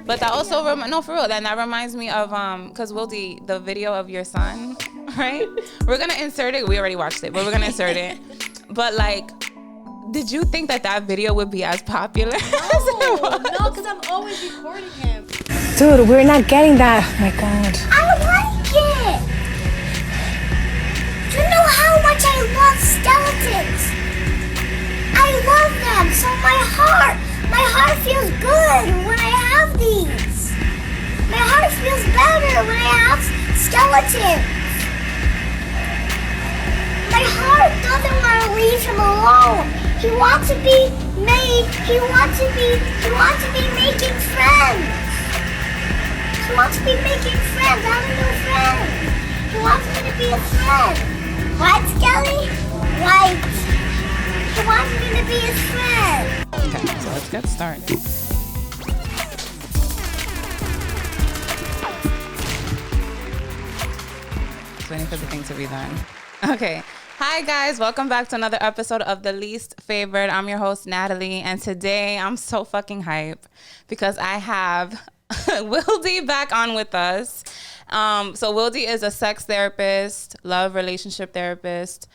But that also, no, for real, that reminds me of, because Wildy, the video of your son, right? We're going to insert it. We already watched it, but we're going to insert it. But like, did you think that video would be as popular? No, because I'm always recording him. Dude, we're not getting that. Oh my God. I like it. You know how much I love skeletons. I love them. So my heart feels good when I have these. My heart feels better when I have skeletons. My heart doesn't want to leave him alone. He wants to be made. He wants to be making friends. He wants to be making friends. I have a new friend. He wants me to be a friend. Right, Skelly? Right. He wants me to be his friend. Okay, so let's get started. Just waiting for the thing to be done. Okay. Hi guys, welcome back to another episode of The Least Favored. I'm your host, Natalie, and today I'm so fucking hype because I have Wildy back on with us. So Wildy is a sex therapist, love relationship therapist.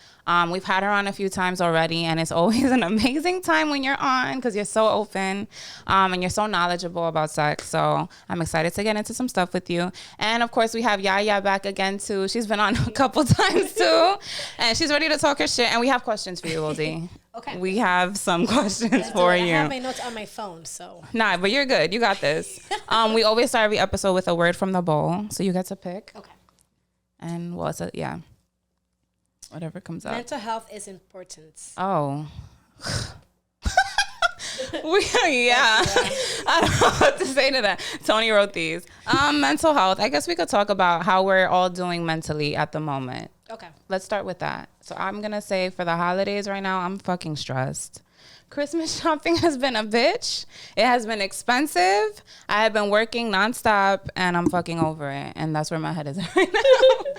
We've had her on a few times already, and it's always an amazing time when you're on because you're so open and you're so knowledgeable about sex. So I'm excited to get into some stuff with you. And of course, we have Yaya back again too. She's been on a couple times too, and she's ready to talk her shit. And we have questions for you, Wildy. Okay. We have some questions for you. I have my notes on my phone, so. Nah, but you're good. You got this. We always start every episode with a word from the bowl, so you get to pick. Okay. And what's it? Yeah. Whatever comes up. Mental health is important. Oh. Yeah. I don't know what to say to that. Toni wrote these. Mental health. I guess we could talk about how we're all doing mentally at the moment. Okay. Let's start with that. So I'm going to say for the holidays right now, I'm fucking stressed. Christmas shopping has been a bitch. It has been expensive. I have been working nonstop and I'm fucking over it. And that's where my head is at right now.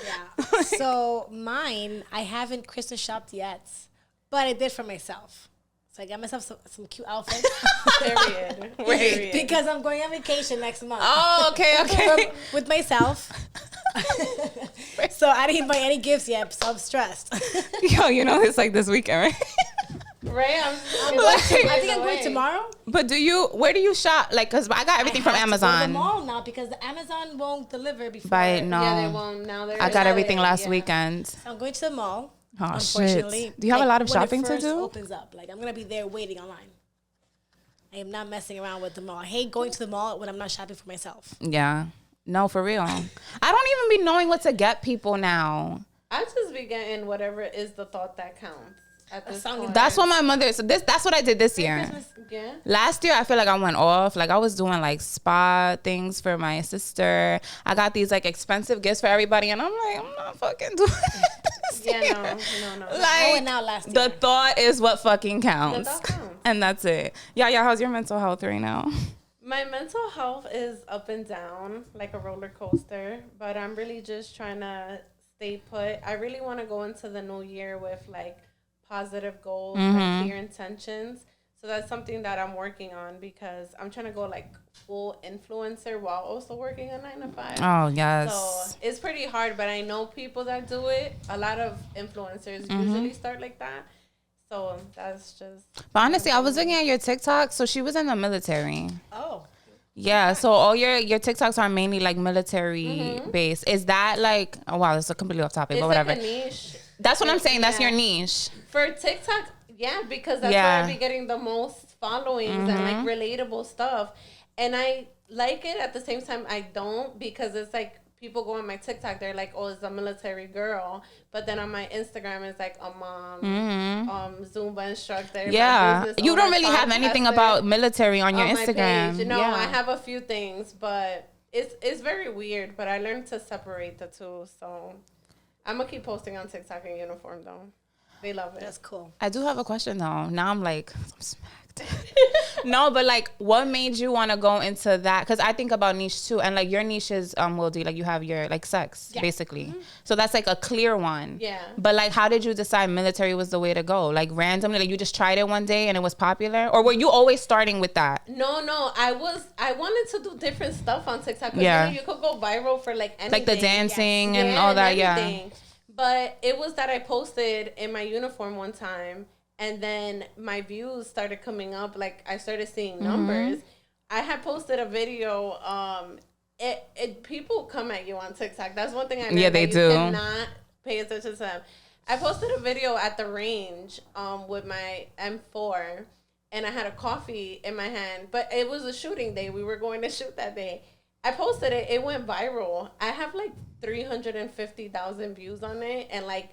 Yeah. So mine, I haven't Christmas shopped yet, but I did for myself. So I got myself some cute outfits. Period. Wait. Because I'm going on vacation next month. Oh, okay. With myself. So I didn't buy any gifts yet, so I'm stressed. Yo, you know it's like this weekend, right? Right? I think I'm going tomorrow. But where do you shop? Like, because I got everything from Amazon. I have to go to the mall now because the Amazon won't deliver before. No. Yeah, they won't. Now I got everything last weekend. So I'm going to the mall. Oh, unfortunately. Shit. Do you have a lot of shopping to do? Opens up. Like, I'm going to be there waiting online. I am not messing around with the mall. I hate going to the mall when I'm not shopping for myself. Yeah. No, for real. I don't even be knowing what to get people now. I just be getting whatever is the thought that counts. At this point. That's what my mother. So that's what I did this year. Yeah. Last year, I feel like I went off. Like I was doing like spa things for my sister. I got these like expensive gifts for everybody, and I'm like, I'm not fucking doing this. Yeah, no. Like last year. the thought is what fucking counts, counts. And that's it. Yeah. How's your mental health right now? My mental health is up and down like a roller coaster, but I'm really just trying to stay put. I really want to go into the new year with like positive goals, like clear intentions. So that's something that I'm working on because I'm trying to go like full influencer while also working a 9 to 5. Oh, yes. So it's pretty hard, but I know people that do it. A lot of influencers usually start like that. So that's just. But honestly, I was looking at your TikTok. So she was in the military. Oh. Yeah. So all your TikToks are mainly like military based. Is that like? Oh wow, that's a completely off topic. It's but whatever. like a niche. That's what I'm saying. That's your niche. For TikTok, yeah, because that's where I be getting the most followings and like relatable stuff. And I like it at the same time I don't, because it's like people go on my TikTok, they're like, oh, it's a military girl. But then on my Instagram, it's like a mom, Zumba instructor. Yeah. You don't really have anything about military on your Instagram. You know, I have a few things, but it's very weird. But I learned to separate the two. So I'm going to keep posting on TikTok in uniform, though. They love it. That's cool. I do have a question though. Now I'm like, I'm smacked. No, but like, what made you want to go into that? Because I think about niche too, and like your niche is Wildy, like you have your like sex basically. So that's like a clear one. Yeah. But like, how did you decide military was the way to go? Like randomly, like you just tried it one day and it was popular, or were you always starting with that? No, I wanted to do different stuff on TikTok. Yeah. You could go viral for like anything. Like the dancing and all that. Everything. But it was that I posted in my uniform one time. And then my views started coming up. Like I started seeing numbers. I had posted a video. People come at you on TikTok. That's one thing I know. Yeah, they do. You cannot pay attention to them. I posted a video at the range with my M4, and I had a coffee in my hand. But it was a shooting day. We were going to shoot that day. I posted it. It went viral. I have like 350,000 views on it and like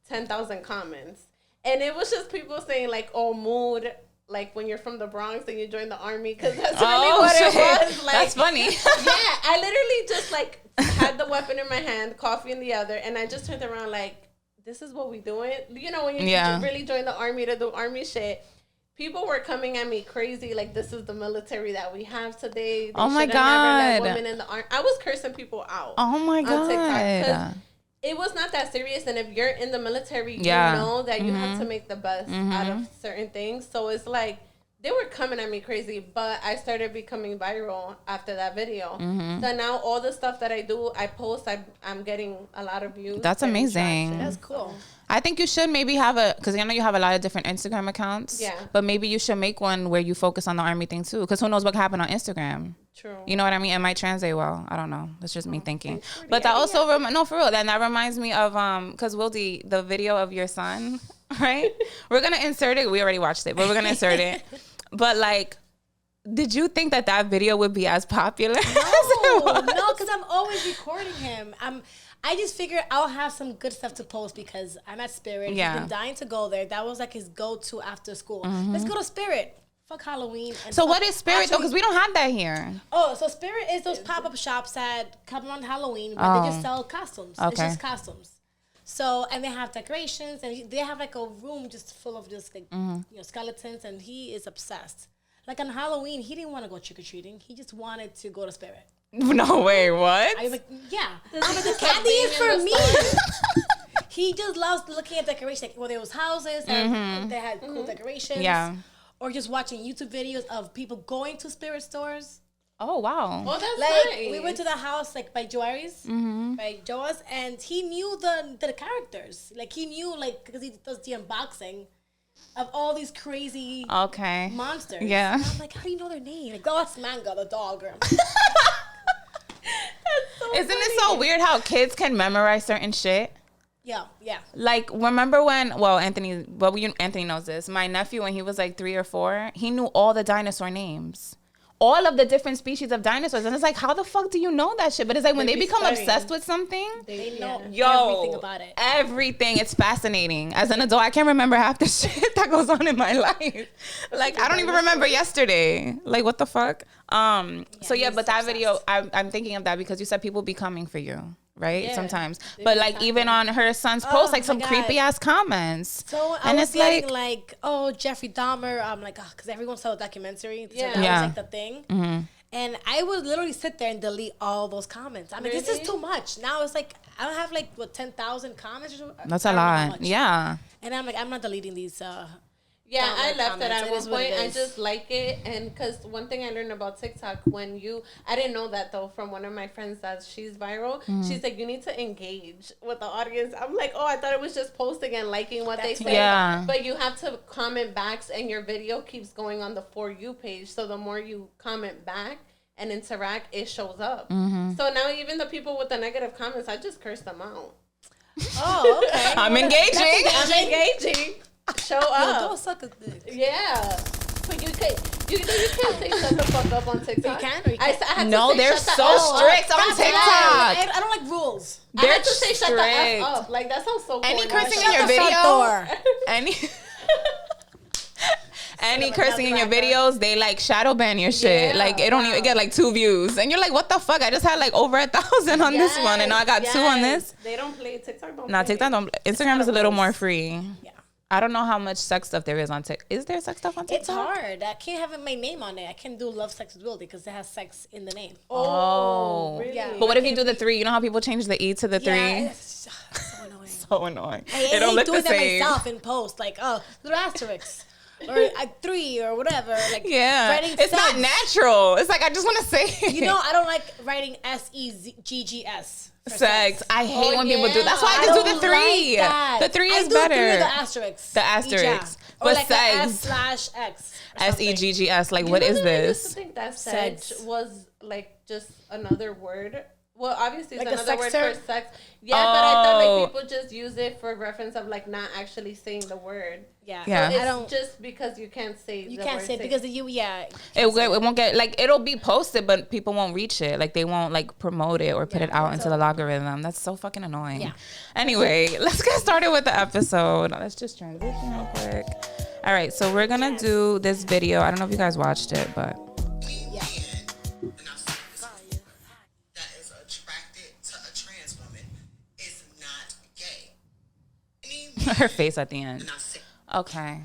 10,000 comments. And it was just people saying like, "Oh, mood, like when you're from the Bronx and you join the army," because that's really what it was. Like, that's funny. Yeah, I literally just like had the weapon in my hand, coffee in the other, and I just turned around like, "This is what we doing." You know, when you really join the army to do army shit. People were coming at me crazy, like this is the military that we have today. They oh my should have never God! let women in the army. I was cursing people out. Oh my God! It was not that serious, and if you're in the military, you know that you have to make the best out of certain things. So it's like they were coming at me crazy, but I started becoming viral after that video. So now all the stuff that I do, I post, I'm getting a lot of views. That's amazing. That's cool. I think you should maybe have because I know you have a lot of different Instagram accounts. Yeah. But maybe you should make one where you focus on the army thing too, because who knows what could happen on Instagram. True. You know what I mean? It might translate well. I don't know. That's just me thinking. But that also, no, for real. Then that reminds me of, because Wildy, the video of your son, right? We're going to insert it. We already watched it, but we're going to insert it. But like, did you think that video would be as popular? No, because I'm always recording him. I just figured I'll have some good stuff to post because I'm at Spirit. Yeah. He's been dying to go there. That was like his go-to after school. Let's go to Spirit. Fuck Halloween. And so what is Spirit though? Because we don't have that here. Oh, so Spirit is those pop-up shops that come on Halloween, but they just sell costumes. Okay. It's just costumes. So, and they have decorations, and they have like a room just full of just like, skeletons, and he is obsessed. Like on Halloween, he didn't want to go trick-or-treating. He just wanted to go to Spirit. No way, what? I was like, yeah. I'm like, the candy is for me. He just loves looking at decorations. Like, there was houses, and they had cool decorations. Yeah. Or just watching YouTube videos of people going to Spirit stores. Oh, wow. Oh, that's Like, nice. we went to the house, like, by Joaries, by Joa's, and he knew the characters. Like, he knew, like, because he does the unboxing of all these crazy monsters. Yeah. And I'm like, how do you know their name? Like, oh, it's Manga, the dog. Isn't it so weird how kids can memorize certain shit? Yeah. Like, remember when, Anthony knows this. My nephew, when he was like 3 or 4, he knew all the dinosaur names. All of the different species of dinosaurs. And it's like, how the fuck do you know that shit? But it's like when they become obsessed with something, They know everything about it. Everything. It's fascinating. As an adult, I can't remember half the shit that goes on in my life. Like, I don't even remember yesterday. Like, what the fuck? But that video, I'm thinking of that because you said people be coming for you. Right? Yeah, sometimes. But like even on her son's post, like some creepy ass comments. So I was getting like, oh, Jeffrey Dahmer. I'm like, because everyone saw the documentary. So that was like the thing. And I would literally sit there and delete all those comments. I'm like, this is too much. Now it's like, I don't have like, 10,000 comments? Or that's a lot. Yeah. And I'm like, I'm not deleting these. Yeah, I left it at It one is what point. it I is. just like it. And because one thing I learned about TikTok, I didn't know that though from one of my friends that she's viral. She's like, you need to engage with the audience. I'm like, oh, I thought it was just posting and liking what they say. Yeah. But you have to comment back and your video keeps going on the For You page. So the more you comment back and interact, it shows up. So now even the people with the negative comments, I just curse them out. Oh, okay. I'm engaging. Show up. Go suck a dick. Yeah. But you can't say shut the fuck up on TikTok. You can or you can't? I had to No, say they're shut the so F up. strict on TikTok. I don't like rules. I had to say shut the F up. Like that sounds so Any corny. cursing Shut in your the fuck video? Any cursing in your videos, they like shadow ban your shit. Yeah, like it don't even get like 2 views, and you're like, what the fuck? I just had like over 1,000 on this one, and now I got 2 on this. They don't play TikTok. Nah, TikTok don't. Instagram is a little more free. Yeah. I don't know how much sex stuff there is on TikTok. Is there sex stuff on TikTok? It's hard. I can't have my name on it. I can't do Love, Sex with Wildy because it has sex in the name. Oh. Really? Yeah. But what if you do the 3? You know how people change the E to the 3? Yeah, it's so annoying. So annoying. I don't look the doing that same. myself in post, like, oh, little asterisks. Or a 3 or whatever. Like, Yeah. writing It's sex. not natural. It's like, I just want to say it. You know, I don't like writing SEGGS. Sex. I hate when people do. yeah. That's why I I just do the don't 3. like that. The 3 is I do better. 3 or the asterisks. The asterisks. Or But like sex. S/X. SEGGS. Like, what is I used to this? think that Sex. sex was like just another word. Well, obviously it's Like a another word sexter? for sex. Yeah, but I thought Oh. like people just use it for reference of like not actually saying the word. Yeah. Yeah. It's I don't. just because you can't say You the can't word say it because of you. Yeah. It won't get, like, it'll be posted, but people won't reach it. Like, they won't, like, promote it or put it out into the logarithm. That's so fucking annoying. Yeah. Anyway, let's get started with the episode. Let's just transition real quick. All right, so we're going to do this video. I don't know if you guys watched it, but... Yeah. That is attracted to a trans woman is not gay. Any Her face at the end. not sick. Okay.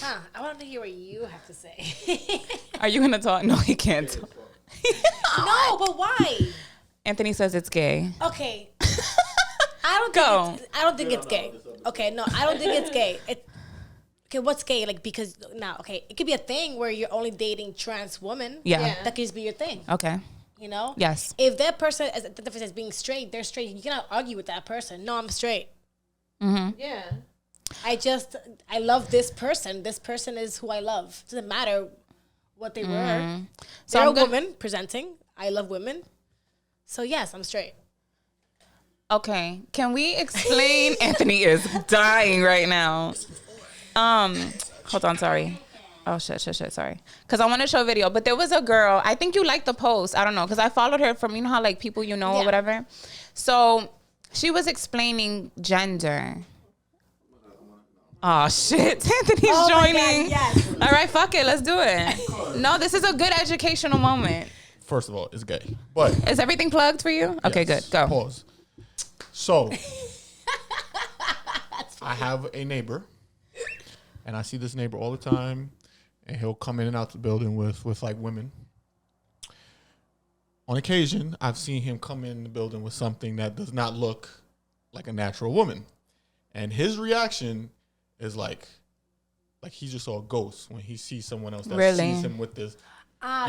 Huh. I want to hear what you have to say. Are you going to talk? No, he can't talk. No, but why? Anthony says it's gay. Okay. I don't Go. think I don't think it's gay. Okay, no, I don't think it's gay. Okay, what's gay? Like, because now, okay, it could be a thing where you're only dating trans women. Yeah. Yeah. That could just be your thing. Okay. You know? Yes. If that person is the difference as being straight, they're straight. You cannot argue with that person. No, I'm straight. Yeah. I love this person. This person is who I love. Doesn't matter what they were. So They're I'm a gonna- woman presenting. I love women. So yes, I'm straight. Okay. Can we explain? Anthony is dying right now. Hold on, sorry. Oh, shit, sorry. Because I want to show a video. But there was a girl, I think you liked the post. I don't know, because I followed her from, you know how, like, people you know or Yeah. whatever. So she was explaining gender. Oh, shit. Anthony's Oh my God, joining. yes. All right, fuck it. Let's do it. No, this is a good educational moment. First of all, it's gay. But Is everything plugged for you? Okay, yes, good. Go. Pause. So I have a neighbor, and I see this neighbor all the time, and he'll come in and out the building with like women. On occasion, I've seen him come in the building with something that does not look like a natural woman, and his reaction is like he just saw a ghost when he sees someone else that Really? sees him with this.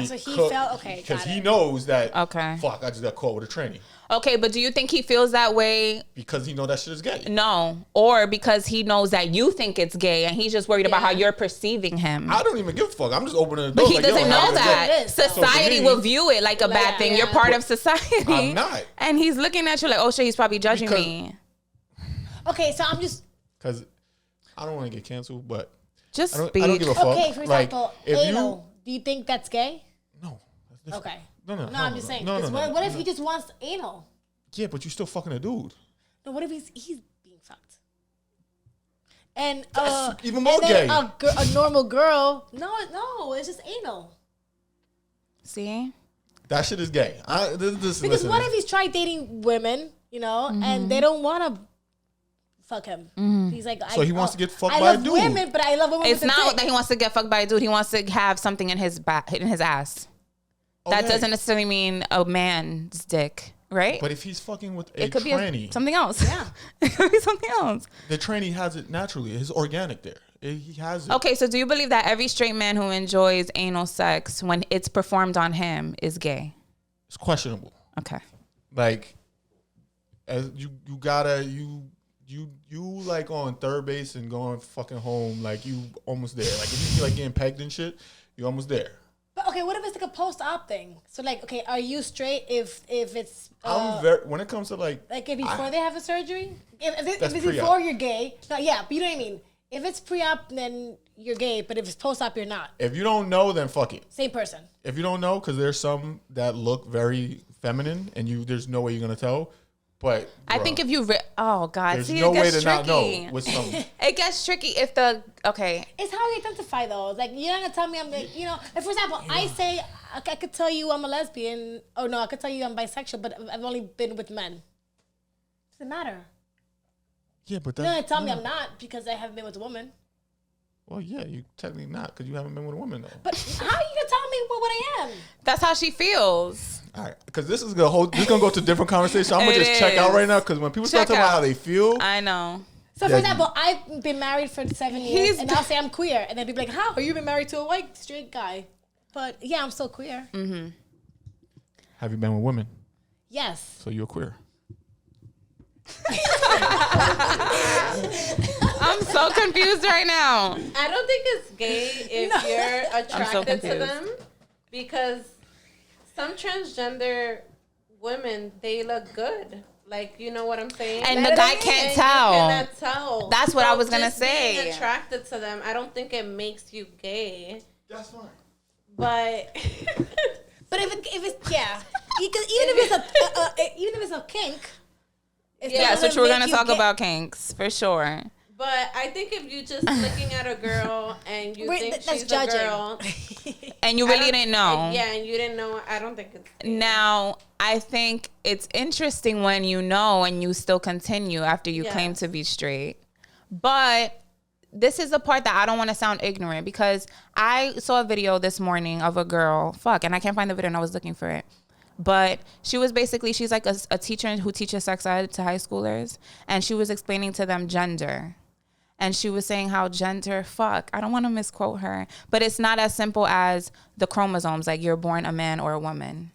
So he felt okay. Because Got he it. knows that. Okay. Fuck! I just got caught with a tranny. Okay, but do you think he feels that way? Because he know that shit is gay. No. Or because he knows that you think it's gay and he's just worried about how you're perceiving him. I don't even give a fuck. I'm just opening the But door. he like, doesn't yo, know how's it that. It is, though. Society So to me- will view it like a bad thing. You're part of society. I'm not. And he's looking at you like, oh shit, he's probably judging Because- me. Okay, so I'm just Because I don't want to get canceled, but Just I don't speak. give a fuck. okay. For Like, example, if anal. Do you think that's gay? No. That's different. Okay. No, I'm just saying. No, 'cause no, what if he just wants anal? Yeah, but you still fucking a dude. No, what if he's being fucked? And That's even more and then gay. A normal girl. No, it's just anal. See? That shit is gay. Because listen, what if he's tried dating women, you know, Mm-hmm. and they don't want to fuck him? He's like, So he wants to get fucked I by a love dude. women, but I love women. It's with a not dick. that he wants to get fucked by a dude. He wants to have something in his ass. That Okay. doesn't necessarily mean a man's dick, right? But if he's fucking with a it could tranny, be something else. Yeah. It could be something else. the tranny has it naturally. It's organic there. He has it. Okay, so do you believe that every straight man who enjoys anal sex when it's performed on him is gay? It's questionable. Okay. Like, as you like on third base and going fucking home, like you almost there. Like if you feel like getting pegged and shit, you almost there. But okay, what if it's like a post-op thing? So like, okay, are you straight if it's I'm very when it comes to like if before they have a surgery? If That's it's pre-op. before you're gay, no, yeah, but you know what I mean. If it's pre-op, then you're gay. But if it's post-op, you're not. if you don't know, then fuck it. Same person. If you don't know, because there's some that look very feminine, and there's no way you're gonna tell. But I think if you oh god, there's see, no it way gets to tricky. not know with some. It gets tricky if the okay. It's how you identify though. Like you're not gonna tell me I'm like, you know. If for example, I say I could tell you I'm a lesbian. Oh no, I could tell you I'm bisexual, but I've only been with men. Doesn't matter. Yeah, but You're gonna tell me I'm not because I haven't been with a woman. Well, yeah, you technically not because you haven't been with a woman though. But how are you gonna tell me what I am? That's how she feels. All right, because this is gonna go to a different conversation. I'm gonna just check out right now because when people start talking about how they feel, I know. So for example, I've been married for 7 years, and I'll say I'm queer, and then people be like, "How are you been married to a white straight guy?" But yeah, I'm still queer. Mm-hmm. Have you been with women? Yes. So you're queer. I'm so confused right now. I don't think it's gay if you're attracted to them, because some transgender women, they look good. Like, you know what I'm saying? And the guy can't tell. You cannot tell. That's what I was going to just say. Being attracted to them, I don't think it makes you gay. That's fine. But but if it's yeah, because even if it's a kink. Yes, which we're going to talk about kinks for sure. But I think if you just looking at a girl and you think she's judging. A girl, and you really didn't know. Yeah, and you didn't know. I don't think it's gay. Now, I think it's interesting when you know and you still continue after you claim to be straight. But this is the part that I don't want to sound ignorant, because I saw a video this morning of a girl, and I can't find the video and I was looking for it. But she was basically, she's like a teacher who teaches sex ed to high schoolers. And she was explaining to them gender. And she was saying how gender, I don't want to misquote her, but it's not as simple as the chromosomes, like you're born a man or a woman.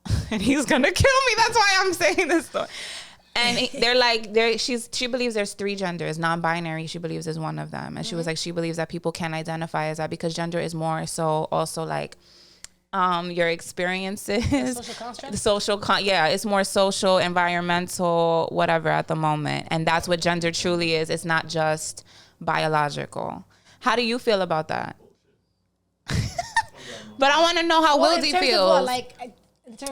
Mm-hmm. And he's going to kill me. That's why I'm saying this story. And they're like, she believes there's 3 genders. Non-binary, she believes, is one of them. And she was like, she believes that people can identify as that because gender is more so also like, your experiences, the social construct, it's more social, environmental, whatever at the moment, and that's what gender truly is. It's not just biological. How do you feel about that? But I want to know how Wildy feels.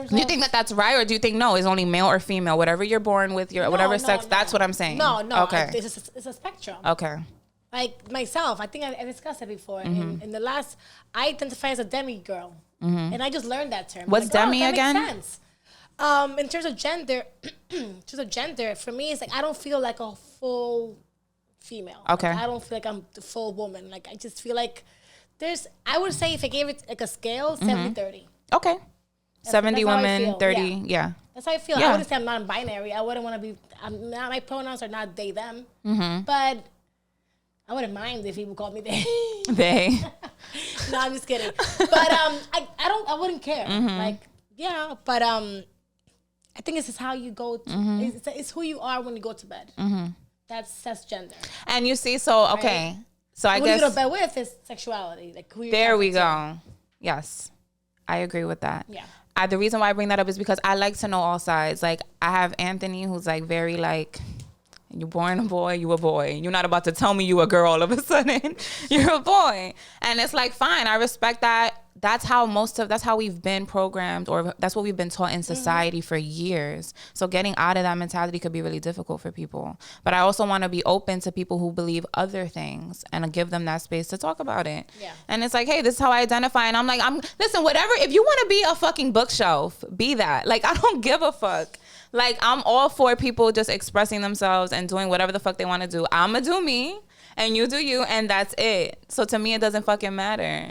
Do you think that that's right, or do you think no, it's only male or female, whatever you're born with, whatever sex? No. That's what I'm saying. No. Okay, it's a spectrum. Okay. Like myself, I think I discussed it before. Mm-hmm. In the last, I identify as a demi girl, and I just learned that term. What's demi again? Makes sense. In terms of gender, for me, it's like I don't feel like a full female. Okay. Like, I don't feel like I'm the full woman. Like I just feel like I would say if I gave it like a scale, 70-30. Okay. 70 women, 30. Yeah. That's how I feel. Yeah. I wouldn't say I'm non-binary. I wouldn't want to be. My pronouns are not they them. Mm-hmm. But I wouldn't mind if people called me they. They. No, I'm just kidding. But I wouldn't care. Mm-hmm. Like, yeah, but I think it's just how you go to, mm-hmm. it's who you are when you go to bed. Mm-hmm. That's gender. And you see, so okay. Right? So I guess who you go to bed with is sexuality. Like who there we go. Yes. I agree with that. Yeah. The reason why I bring that up is because I like to know all sides. Like I have Anthony who's like very like, you're born a boy, you a boy. You're not about to tell me you a girl all of a sudden. You're a boy. And it's like, fine, I respect that. That's how we've been programmed, or that's what we've been taught in society for years. So getting out of that mentality could be really difficult for people. But I also want to be open to people who believe other things and give them that space to talk about it. Yeah. And it's like, hey, this is how I identify. And I'm like, listen, whatever, if you want to be a fucking bookshelf, be that. Like, I don't give a fuck. Like, I'm all for people just expressing themselves and doing whatever the fuck they want to do. I'ma do me, and you do you, and that's it. So to me, it doesn't fucking matter.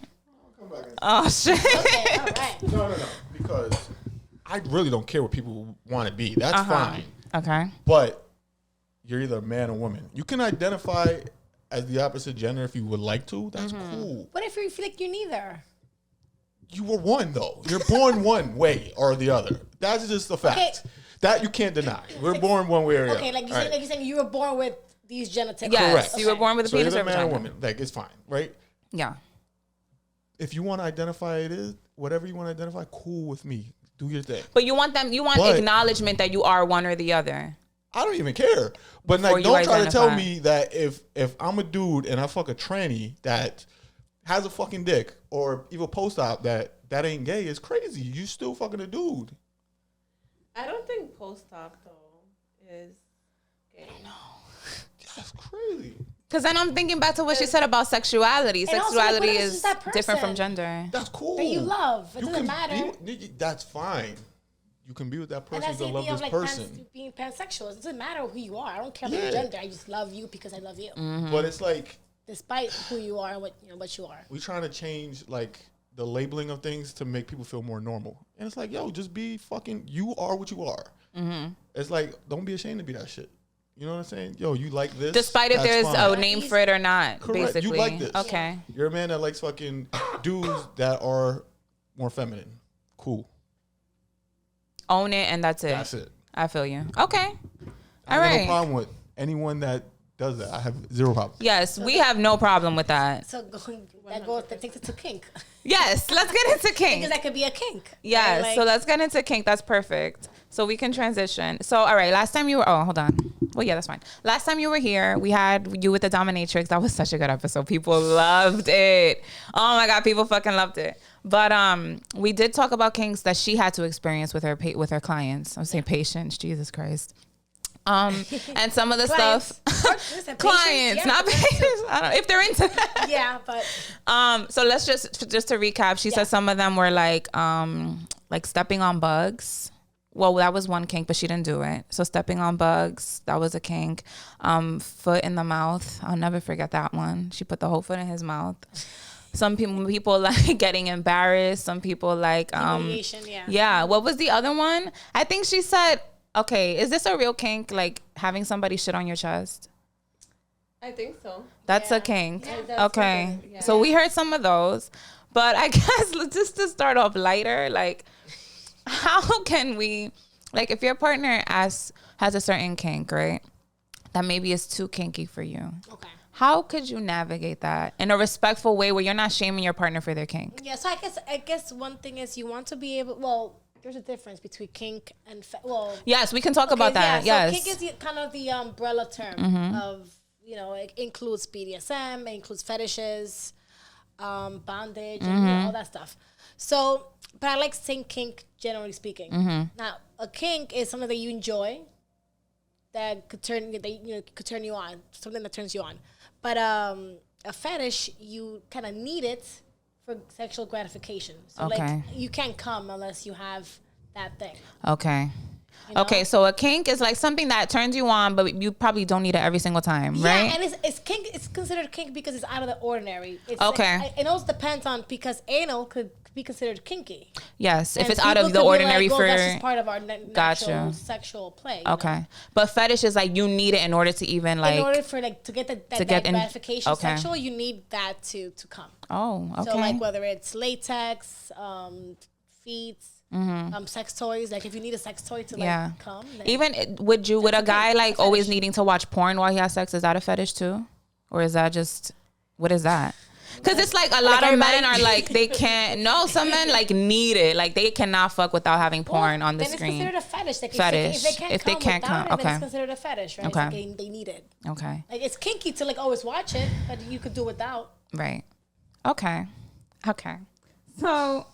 Oh, shit. Okay, all right. No. Because I really don't care what people want to be. That's fine. Okay. But you're either a man or woman. You can identify as the opposite gender if you would like to. That's cool. What if you feel like you're neither? You were one, though. You're born one way or the other. That's just a fact. Okay. That you can't deny. We're born one way or the other. Okay, like you're saying you were born with these genitals. Yes, correct. You were born with a penis or man or woman. Like, it's fine, right? Yeah. If you want to identify it is, whatever you want to identify, cool with me. Do your thing. But you want acknowledgement that you are one or the other. I don't even care. But like, don't try to tell me that if I'm a dude and I fuck a tranny that has a fucking dick or even post-op that ain't gay, is crazy. You still fucking a dude. I don't think post-op, though, is gay. No. That's crazy. Because then I'm thinking back to what she said about sexuality. Sexuality is different from gender. That's cool. That you love. It doesn't matter. That's fine. you can be with that And person. that's the You love idea this of person. being pansexual. It doesn't matter who you are. I don't care about your gender. I just love you because I love you. But it's like, Despite who you are and what you are. we trying to change like the labeling of things to make people feel more normal. And it's like, yo, just be fucking, you are what you are. It's like, don't be ashamed to be that shit. You know what I'm saying? Yo, you like this. Despite if there's a name for it or not, Correct. basically. You like this. Okay. You're a man that likes fucking dudes that are more feminine. Cool. Own it and that's it. That's it. I feel you. Okay. I All have no right. problem with anyone that does that. I have zero problem. Yes, we have no problem with that. So that takes it to kink. Yes, let's get into kink. Because that could be a kink. Yes, Right? so let's get into kink. That's perfect. So we can transition. So, all right, last time you were, hold on. Well, yeah, that's fine. Last time you were here, we had you with the dominatrix. That was such a good episode. People loved it. Oh my God, people fucking loved it. But we did talk about kinks that she had to experience with her clients. I'm saying patients, Jesus Christ. And some of the stuff, clients, not patients. I don't know if they're into that. Yeah, but so let's just to recap. She said some of them were like stepping on bugs. Well, that was one kink, but she didn't do it. So stepping on bugs, that was a kink. Foot in the mouth. I'll never forget that one. She put the whole foot in his mouth. Some people like getting embarrassed. Some people like humiliation, yeah. What was the other one? I think she said, okay, is this a real kink? Like having somebody shit on your chest? I think so. That's a kink. Yeah, okay. So we heard some of those. But I guess just to start off lighter, like how can we, like if your partner has a certain kink, right? That maybe is too kinky for you. Okay. How could you navigate that in a respectful way where you're not shaming your partner for their kink? Yeah, so I guess one thing is you want to be able, well, there's a difference between kink and yes, we can talk about that. Yeah, yes. So kink is kind of the umbrella term of, it includes BDSM, it includes fetishes, bondage, and all that stuff. So, but I like saying kink generally speaking. Now, a kink is something that you enjoy that could turn you on, something that turns you on. But a fetish, you kind of need it for sexual gratification. So like you can't come unless you have that thing. Okay. Okay, so a kink is like something that turns you on, but you probably don't need it every single time, right? Yeah, and it's kink. It's considered kink because it's out of the ordinary. It's okay. Like, it also depends on, because anal could be considered kinky. Yes, and if it's out of the ordinary for. That's just part of our natural sexual play. Okay, but fetish is like you need it in order to even like. In order for like to get that gratification sexual, you need that to come. Oh, okay. So like whether it's latex, feet. Sex toys, like if you need a sex toy to like come. Even would a guy like always needing to watch porn while he has sex, is that a fetish too? Or is that just, what is that? Because it's like a lot of men are like, they can't, no, some men like need it. Like they cannot fuck without having porn on the screen. Then it's considered a fetish. Like fetish. If they can't come, okay. then it's considered a fetish, right? Okay. It's like they need it. Okay. Like it's kinky to like always watch it, but you could do without. Right. Okay. Okay. So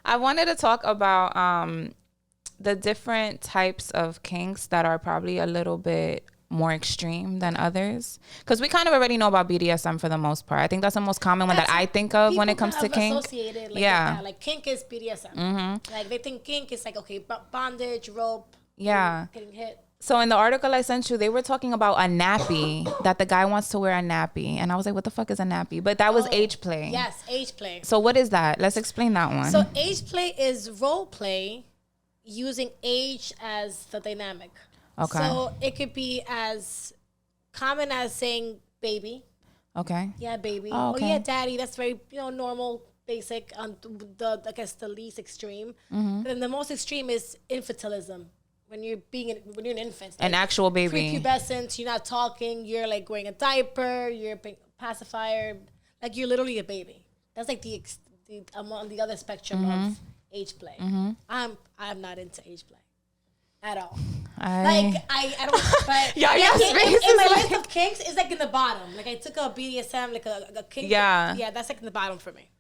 I wanted to talk about the different types of kinks that are probably a little bit more extreme than others. Because we kind of already know about BDSM for the most part. I think that's the most common one that I think of when it comes to kink. Associated, like kink is BDSM. Like they think kink is like, okay, bondage, rope, getting hit. So in the article I sent you, they were talking about a nappy, that the guy wants to wear a nappy. And I was like, what the fuck is a nappy? But that was age play. Yes, age play. So what is that? Let's explain that one. So age play is role play using age as the dynamic. Okay. So it could be as common as saying baby. Okay. Yeah, baby. Oh, okay. Oh yeah, daddy. That's very, normal, basic, I guess the least extreme. But then the most extreme is infantilism. When you're an infant, an actual baby, prepubescent, you're not talking, you're like wearing a diaper, you're a pacifier, like you're literally a baby. That's like the on the other spectrum of age play. I'm not into age play at all. I don't. But in my list of kinks, it's like in the bottom. Like I took a BDSM, like a kink. Yeah, that's like in the bottom for me.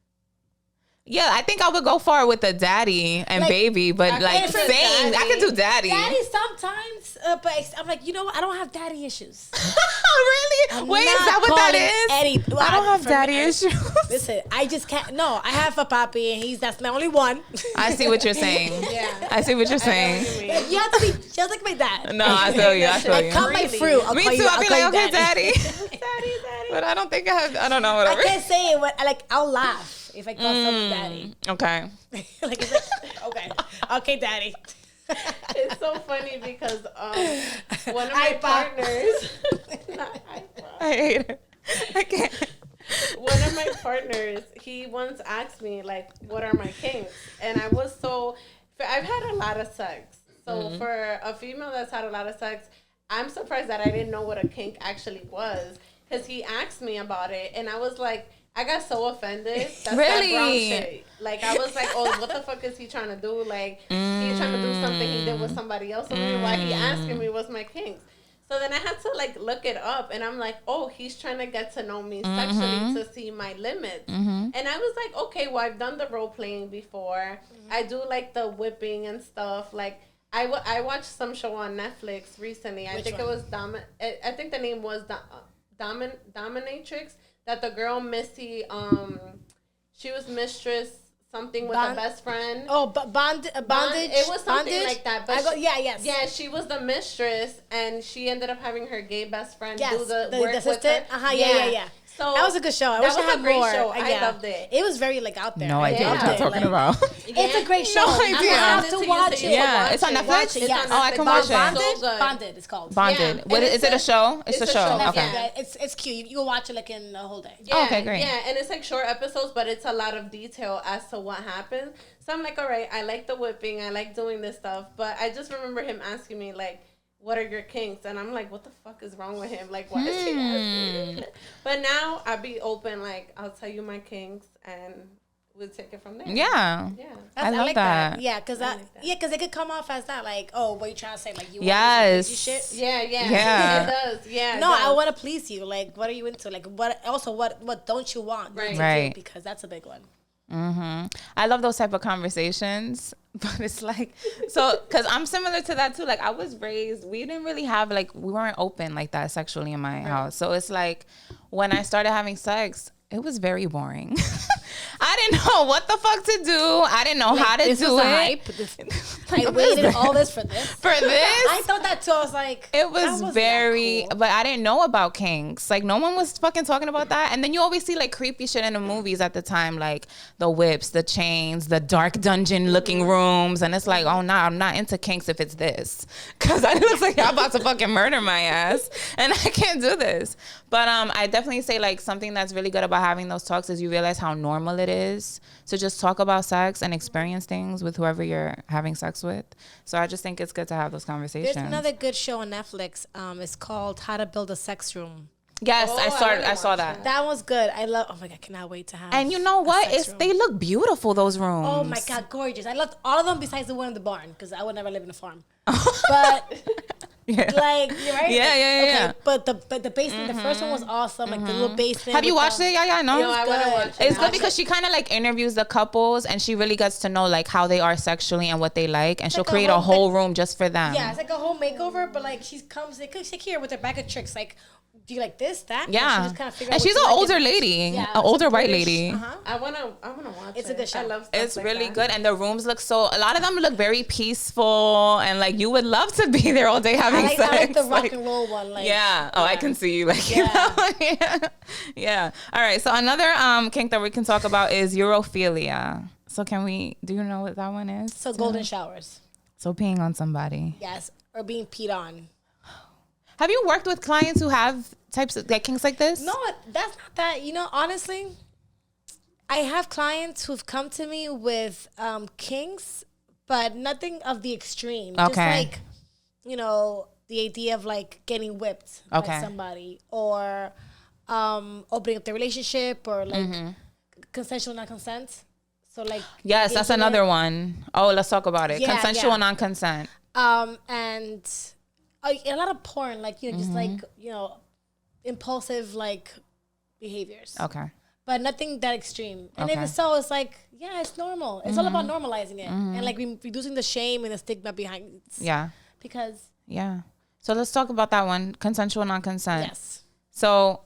Yeah, I think I would go far with the daddy and like, baby, but like same, I could do daddy. Daddy sometimes, but I'm like, you know what? I don't have daddy issues. Really? Wait, is that what that is? I don't have daddy issues. Listen, I just can't. No, I have a papi, and that's my only one. I see what you're saying. Yeah. I see what you're saying. You have to be just like my dad. No, I feel you. I feel you. Cut my fruit. Me too. I'll be like, okay, daddy. But I don't think I have. I don't know. Whatever. I can't say it. I'll laugh if I call someone daddy. Okay. Okay, daddy. It's so funny because one of my partners, I hate it. I can't. One of my partners, he once asked me like, "What are my kinks?" And I was I've had a lot of sex. So for a female that's had a lot of sex, I'm surprised that I didn't know what a kink actually was, because he asked me about it, and I was like, I got so offended. That's really? That brown shit. Like, I was like, oh, what the fuck is he trying to do? Like, he's trying to do something he did with somebody else. So why he asking me what's my kinks? So then I had to like look it up, and I'm like, oh, he's trying to get to know me sexually to see my limits. And I was like, okay, well, I've done the role playing before. I do like the whipping and stuff. Like, I watched some show on Netflix recently. I think it was I think the name was Dominatrix. That the girl Missy, she was mistress something with a best friend. Oh, bondage. It was something like that. But yes. Yeah, she was the mistress, and she ended up having her gay best friend do the the work assistant. with her. Yeah. So that was a good show. I wish I had more. Show. I loved it. It was very like out there. No idea what you're talking about. It's a great show. No idea. You have to watch it. Yeah, it's on Netflix. Yes. Oh, I can watch it. Bonded. It's called Bonded. Yeah. Is it a show? It's a show. Okay. Yeah, it's cute. You can watch it like in a whole day. Yeah, okay, great. Yeah, and it's like short episodes, but it's a lot of detail as to what happens. So I'm like, all right, I like the whipping, I like doing this stuff, but I just remember him asking me like, what are your kinks? And I'm like, what the fuck is wrong with him? Like, why is he asking me? But now I'll be open, like, I'll tell you my kinks, and we'll take it from there. Yeah. I love like that. Yeah, because it could come off as that, like, oh, what are you trying to say? Like, you yes. want to shit? Yeah. Yeah. It does. Yeah. No, I want to please you. Like, what are you into? Like, what don't you want? Right. Because that's a big one. I love those type of conversations, but it's like, so, because I'm similar to that too. Like, I was raised, we didn't really have, like, we weren't open like that sexually in my house. So it's like, when I started having sex, it was very boring. I didn't know what the fuck to do. I didn't know how to do it. I waited all this for this. For this? I thought that too. I was like, it was very, cool. But I didn't know about kinks. Like, no one was fucking talking about that. And then you always see like creepy shit in the movies at the time, like the whips, the chains, the dark dungeon looking rooms. And it's like, oh, no, I'm not into kinks if it's this. Because it looks like y'all about to fucking murder my ass. And I can't do this. But I definitely say like something that's really good about having those talks is you realize how normal it is to just talk about sex and experience things with whoever you're having sex with. So I just think it's good to have those conversations. There's another good show on Netflix. It's called How to Build a Sex Room. Yes, I saw that. That was good. Oh my God, I cannot wait to have. And you know what? They look beautiful, those rooms. Oh my God, gorgeous. I loved all of them besides the one in the barn because I would never live in a farm. But yeah. Like, right? Yeah. But the basement, the first one was awesome. Like the little basement. Have you watched it? Yeah, no. No, I want to watch it. It's good because she kind of like interviews the couples and she really gets to know like how they are sexually and what they like, and she'll create a whole room just for them. Yeah, it's like a whole makeover, but like she comes here with her bag of tricks, like, do you like this, that? Yeah. And, she just kind of figure and out she's an older lady, an older white lady. I wanna watch it. It's a good show. I love stuff It's like really that. good, and the rooms look so. A lot of them look very peaceful, and like you would love to be there all day having sex. I like the rock and roll one. Like, yeah. Oh, I can see you like. Yeah. All right. So another kink that we can talk about is Europhilia. So can we? Do you know what that one is? So golden showers. So peeing on somebody. Yes, or being peed on. Have you worked with clients who have types of like kinks like this? No, that's not that. You know, honestly, I have clients who've come to me with kinks, but nothing of the extreme. Okay. Just like, you know, the idea of like getting whipped by somebody, or opening up the relationship, or like consensual non-consent. So like, yes, that's another one. Oh, let's talk about it. Consensual non-consent. And a lot of porn, like, you know, just like, you know, impulsive like behaviors. Okay. But nothing that extreme. And if it's so, it's like, yeah, it's normal. It's all about normalizing it and like reducing the shame and the stigma behind it. Yeah. Because. Yeah. So let's talk about that one. Consensual non-consent. Yes. So,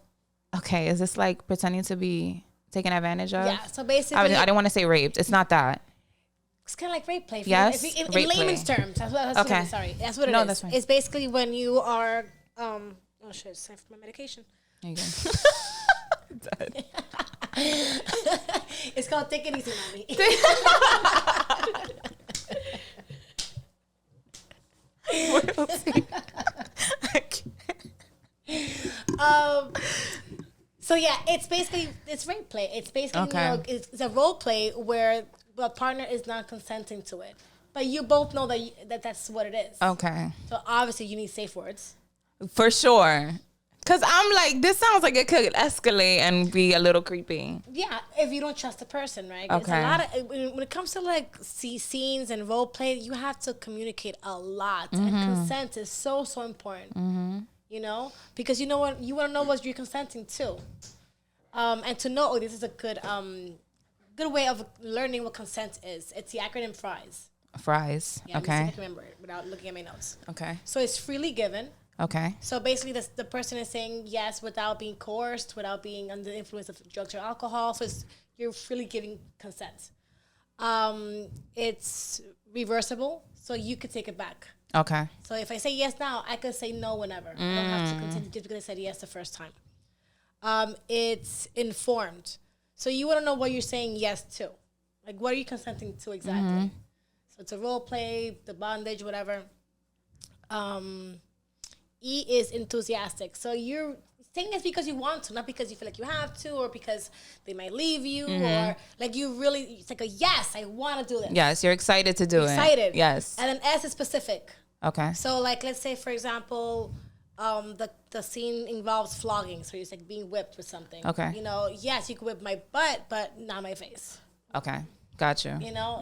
okay, is this like pretending to be taken advantage of? Yeah. So basically, I don't want to say raped. It's not that. it's kind of like rape play. Yes, In rape layman's play. terms. That's what Okay. it is. Sorry. That's what it No, is. that's fine. It's basically when you are, oh shit, it's time for my medication. There you go. It's called Take It Easy, Mommy. So yeah, it's rape play. It's basically Okay. it's a role play where the partner is not consenting to it, but you both know that that's what it is. Okay. So obviously you need safe words. For sure. Because I'm like, this sounds like it could escalate and be a little creepy. Yeah, if you don't trust the person, right? It's Okay. a lot of when it comes to like scenes and role play, you have to communicate a lot, and consent is so important. You know, because you know what you want to know what you're consenting to, and to know this is a good way of learning what consent is. It's the acronym FRIES. Fries. Yeah, let me see if I Okay. can remember it without looking at my notes. Okay. So it's freely given. Okay. So basically, the person is saying yes without being coerced, without being under the influence of drugs or alcohol. So you're freely giving consent. It's reversible, so you could take it back. Okay. So if I say yes now, I could say no whenever. I don't have to continue just because I said yes the first time. It's informed. So you want to know what you're saying yes to. Like, what are you consenting to exactly? So it's a role play, the bondage, whatever. E is enthusiastic. So you're saying yes because you want to, not because you feel like you have to, or because they might leave you, or like you really, it's like a yes, I want to do this. Yes, you're excited to do it. Excited. Yes. And then S is specific. Okay. So like, let's say for example, the scene involves flogging. So it's like being whipped with something. Okay. You know, yes, you can whip my butt, but not my face. Okay. Got you. You know,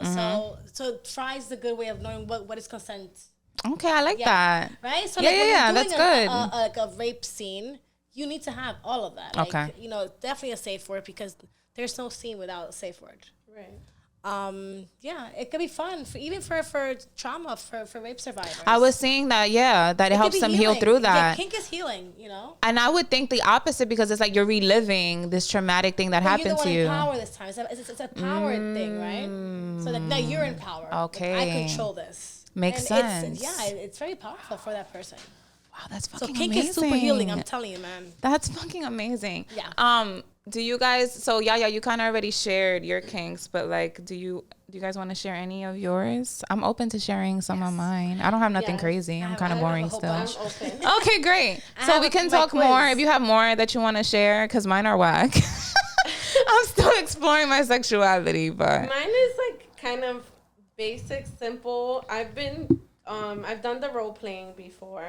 so tries the good way of knowing what is consent. Okay, I like that. Right? So Yeah, like when yeah, you're that's doing good. like a rape scene, you need to have all of that. Like, Okay. you know, definitely a safe word because there's no scene without a safe word. Right. Yeah, it could be fun even for trauma for rape survivors. I was seeing that, that it could helps be them heal healing. through Yeah, that. kink is healing, you know. And I would think the opposite because it's like you're reliving this traumatic thing that But happened you're the to one you. in power this time. It's a power thing, right? So that now you're in power. Like, Okay. I control this. Makes And sense. it's very powerful for that person. Wow, that's So fucking kink amazing. is super healing. I'm telling you, man. That's fucking amazing. Yeah. Do you guys? So yeah, you kind of already shared your kinks, but like, do you guys want to share any of yours? I'm open to sharing some of mine. I don't have nothing Yes. crazy. I'm have- kind I of have a boring whole still. bunch. I'm open. Okay, great. I So have we can my talk quiz. more if you have more that you want to share, because mine are whack. I'm still exploring my sexuality, but Mine is like kind of basic, simple. I've done the role playing before.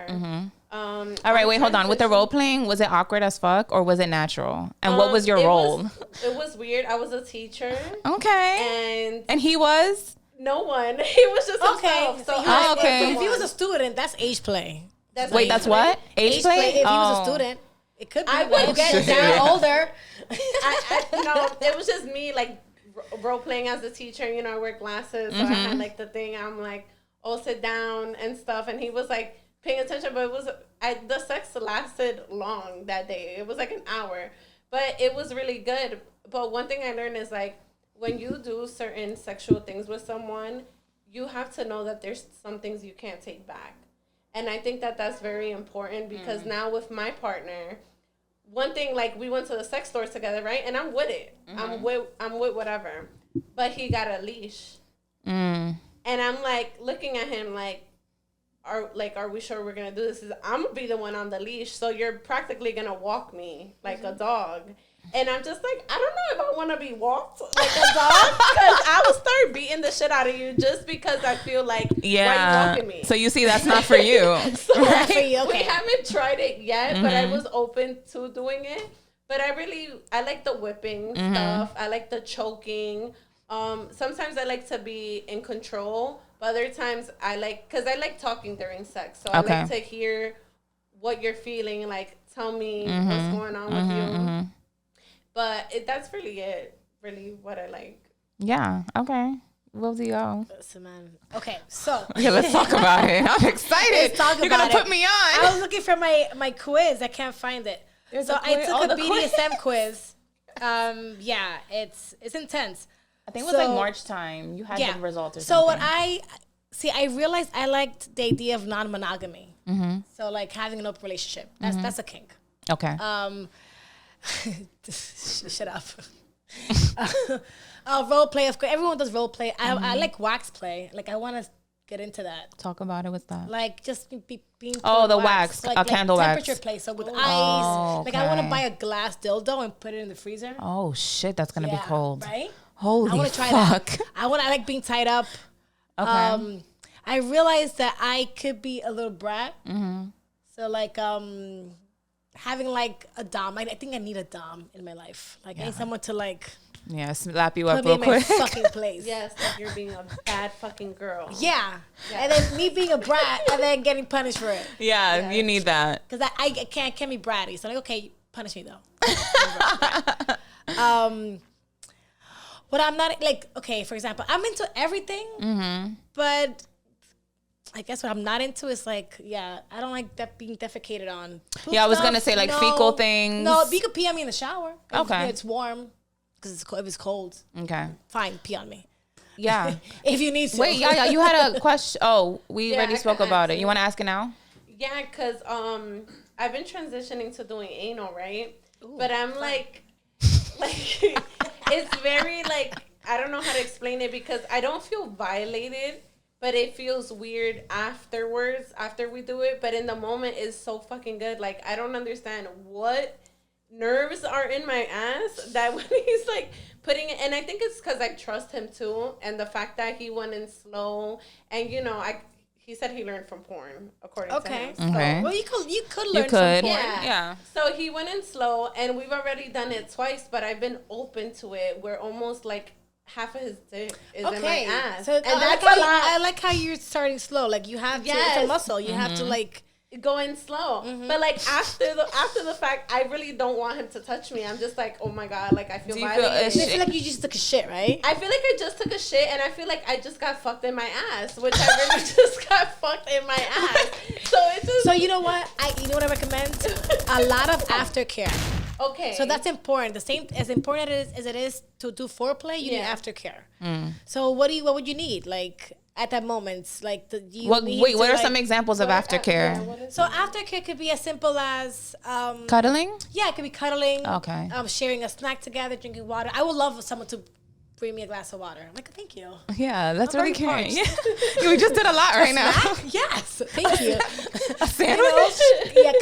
all right, wait, hold on. With the role playing, was it awkward as fuck or was it natural? And what was your role? It was weird. I was a teacher, Okay. and And he was? no one. He was just himself. So okay. If he was a student, that's age play. that's Wait, that's what? Age play? If he was Oh. a student, it could be. I when you would get shit. down older. No, it was just me like role playing as a teacher. You know, I wear glasses, so I had like the thing. I'm like, oh, sit down and stuff, and he was like paying attention. But the sex lasted long that day. It was like an hour, but it was really good. But one thing I learned is like when you do certain sexual things with someone, you have to know that there's some things you can't take back. And I think that that's very important because now with my partner, one thing, like we went to the sex stores together, right? And I'm with it. I'm with whatever. But he got a leash. And I'm like looking at him like, are we sure we're gonna do this? I'm gonna be the one on the leash, so you're practically gonna walk me like a dog. And I'm just like, I don't know if I want to be walked like a dog, because I will start beating the shit out of you just because I feel like, why you walking me? So you see, that's not for you. For you, okay. We haven't tried it yet, but I was open to doing it. But I like the whipping stuff. I like the choking. Sometimes I like to be in control, but other times because I like talking during sex. So I like to hear what you're feeling, like tell me what's going on with you. But that's really it. Really what I like. Yeah. Okay. Wildy, go. Listen, man. Okay, so Yeah, let's talk about it. I'm excited. Let's talk You're about gonna it. put me I on. was looking for my quiz. I can't find it. So I took a BDSM quiz. Yeah, it's intense. I think it was like March time. You had the results or something. So what I realized I liked the idea of non-monogamy. So like having an open relationship. That's a kink. Okay. Shut up. Role play, of course. Everyone does role play. I like wax play. Like I want to get into that. Talk about it. What's that? Like just being the wax, like, candle wax. Temperature play. So with ice. Okay. Like I want to buy a glass dildo and put it in the freezer. Oh shit, that's gonna be cold. Right? Holy I want to try fuck. that. I like being tied up. Okay. I realized that I could be a little brat. So like having like a dom. I think I need a dom in my life. Like I need someone to like slap you up put me real in my quick. fucking place. Yes, like you're being a bad fucking girl. Yeah. And then me being a brat and then getting punished for it. Yeah, you need that. Because I can't be bratty. So like, okay, punish me though. But I'm not like, okay, for example, I'm into everything, but I guess what I'm not into is like, I don't like that being defecated on. Poop I was stuff, gonna say like fecal things. No, you could pee on me in the shower. Okay. If it's warm, because if it's cold. Okay. Fine, pee on me. Yeah. If you need to. Wait, you had a question. Oh, we already spoke about it. You want to ask it now? Yeah, because I've been transitioning to doing anal, right? Ooh, but I'm like it's very like, I don't know how to explain it because I don't feel violated, but it feels weird afterwards after we do it. But in the moment, it's so fucking good. Like, I don't understand what nerves are in my ass that when he's like putting it, and I think it's because I trust him too, and the fact that he went in slow, and you know, he said he learned from porn, according to him. Okay. So, well, you could learn from porn. Yeah. So he went in slow, and we've already done it twice, but I've been open to it. Where almost like half of his dick is in my ass. So I like how you're starting slow. Like you have to, it's a muscle. You have to like going slow. But like after the fact, I really don't want him to touch me. I'm just like, oh my god, like I feel violated. I feel like you just took a shit, right? I feel like I just took a shit, and I feel like I just got fucked in my ass, which I really just got fucked in my ass. So it's just. So you know what? You know what I recommend? A lot of aftercare. Okay. So that's important. The same as important as it is to do foreplay, you need aftercare. So what would you need? Like at that moment, like what are some examples of aftercare? So aftercare could be as simple as cuddling. Yeah, it could be cuddling. Okay. Sharing a snack together, drinking water. I would love someone to bring me a glass of water. I'm like, thank you. Yeah, that's really caring. Yeah. We just did a lot right now. Yes, thank you. A sandwich.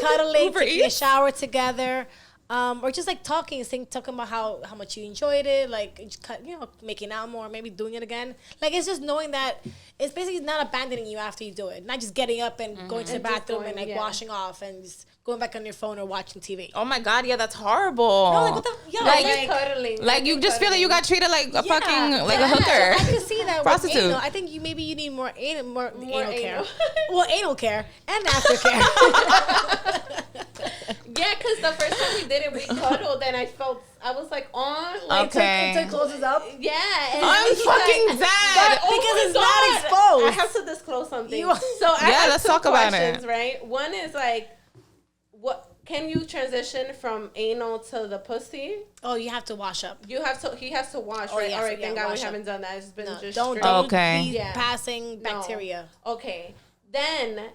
Cuddling, taking a shower together. Or just like talking about how much you enjoyed it, like making out more, maybe doing it again. Like it's just knowing that it's basically not abandoning you after you do it, not just getting up and going to the bathroom and like washing off and just going back on your phone or watching TV. Oh my god, yeah, that's horrible. No, like what the cuddling. Like you just feel like you got treated like a fucking like a hooker. So I can see that prostitute. With anal, I think you need more anal care. Well, anal care and aftercare. Yeah, because the first time we did it, we cuddled, and I was like on, like, until it closes up. Yeah, and I'm fucking dead because it's not exposed. I have to disclose something. So I have let's two talk about questions, it. right? One is like, what can you transition from anal to the pussy? Oh, you have to wash up. He has to wash, right? All right, thank God we haven't done that. It's been just don't be passing bacteria. Okay, then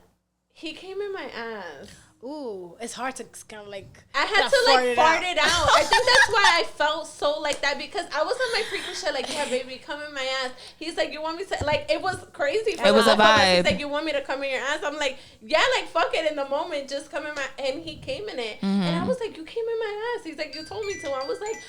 he came in my ass. Ooh, it's hard to kind of like. I had to like fart it out. I think that's why I felt so like that, because I was on my freaking shit like, yeah, baby, come in my ass. He's like, you want me to, like, it was crazy. It was a vibe. He's like, you want me to come in your ass? I'm like, yeah, like fuck it in the moment, just come in my. And he came in it, and I was like, you came in my ass. He's like, you told me to. I was like,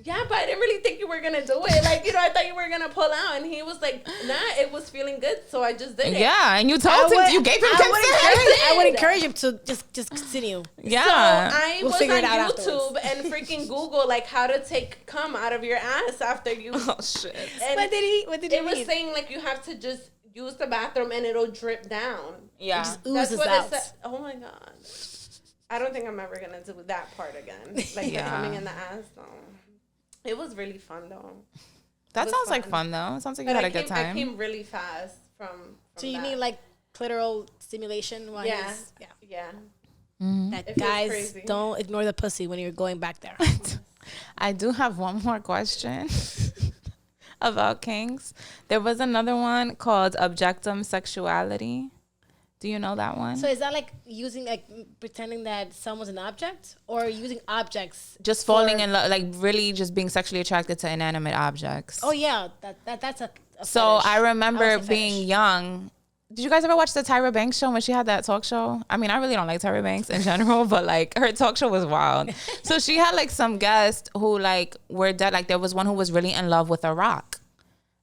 yeah, but I didn't really think you were gonna do it. Like, I thought you were gonna pull out. And he was like, nah, it was feeling good, so I just did it. Yeah, and you told him, you gave him consent. I would encourage him to just continue. Yeah. So I was on YouTube afterwards. and freaking Google like how to take cum out of your ass after you. Oh shit. And what did he it was saying like you have to just use the bathroom and it'll drip down. Yeah. It just oozes out. It said. Oh my god. I don't think I'm ever gonna do that part again. Like the coming in the ass though. It was really fun though. That sounds like fun though. It sounds like you had a good time. I came really fast from So you that. need like clitoral stimulation. Yeah. That guys don't ignore the pussy when you're going back there. I do have one more question about kinks. There was another one called Objectum Sexuality. Do you know that one? So is that like using like pretending that someone's an object, or using objects? Just falling in love, like really just being sexually attracted to inanimate objects. Oh yeah, that's a so fetish. I remember Fetish. being young. Did you guys ever watch the Tyra Banks show when she had that talk show? I mean, I really don't like Tyra Banks in general, but like her talk show was wild. So she had like some guests who like were dead. Like there was one who was really in love with a rock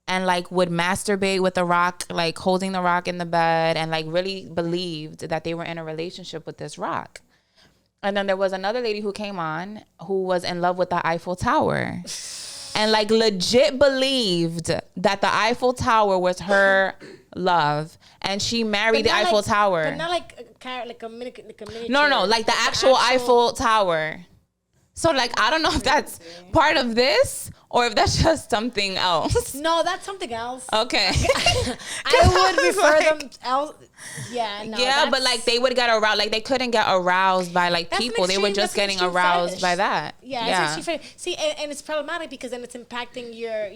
and like would masturbate with the rock, like holding the rock in the bed, and like really believed that they were in a relationship with this rock. And then there was another lady who came on who was in love with the Eiffel Tower. And like legit believed that the Eiffel Tower was her love, and she married the Eiffel Tower. But not like a miniature. No, like the actual Eiffel Tower. So like I don't know if that's part of this or if that's just something else. No, that's something else. Okay. I would refer them else. Yeah, no. Yeah, but like they would get aroused. Like they couldn't get aroused by like people. They were just getting aroused by that. Yeah. See, and it's problematic because then it's impacting your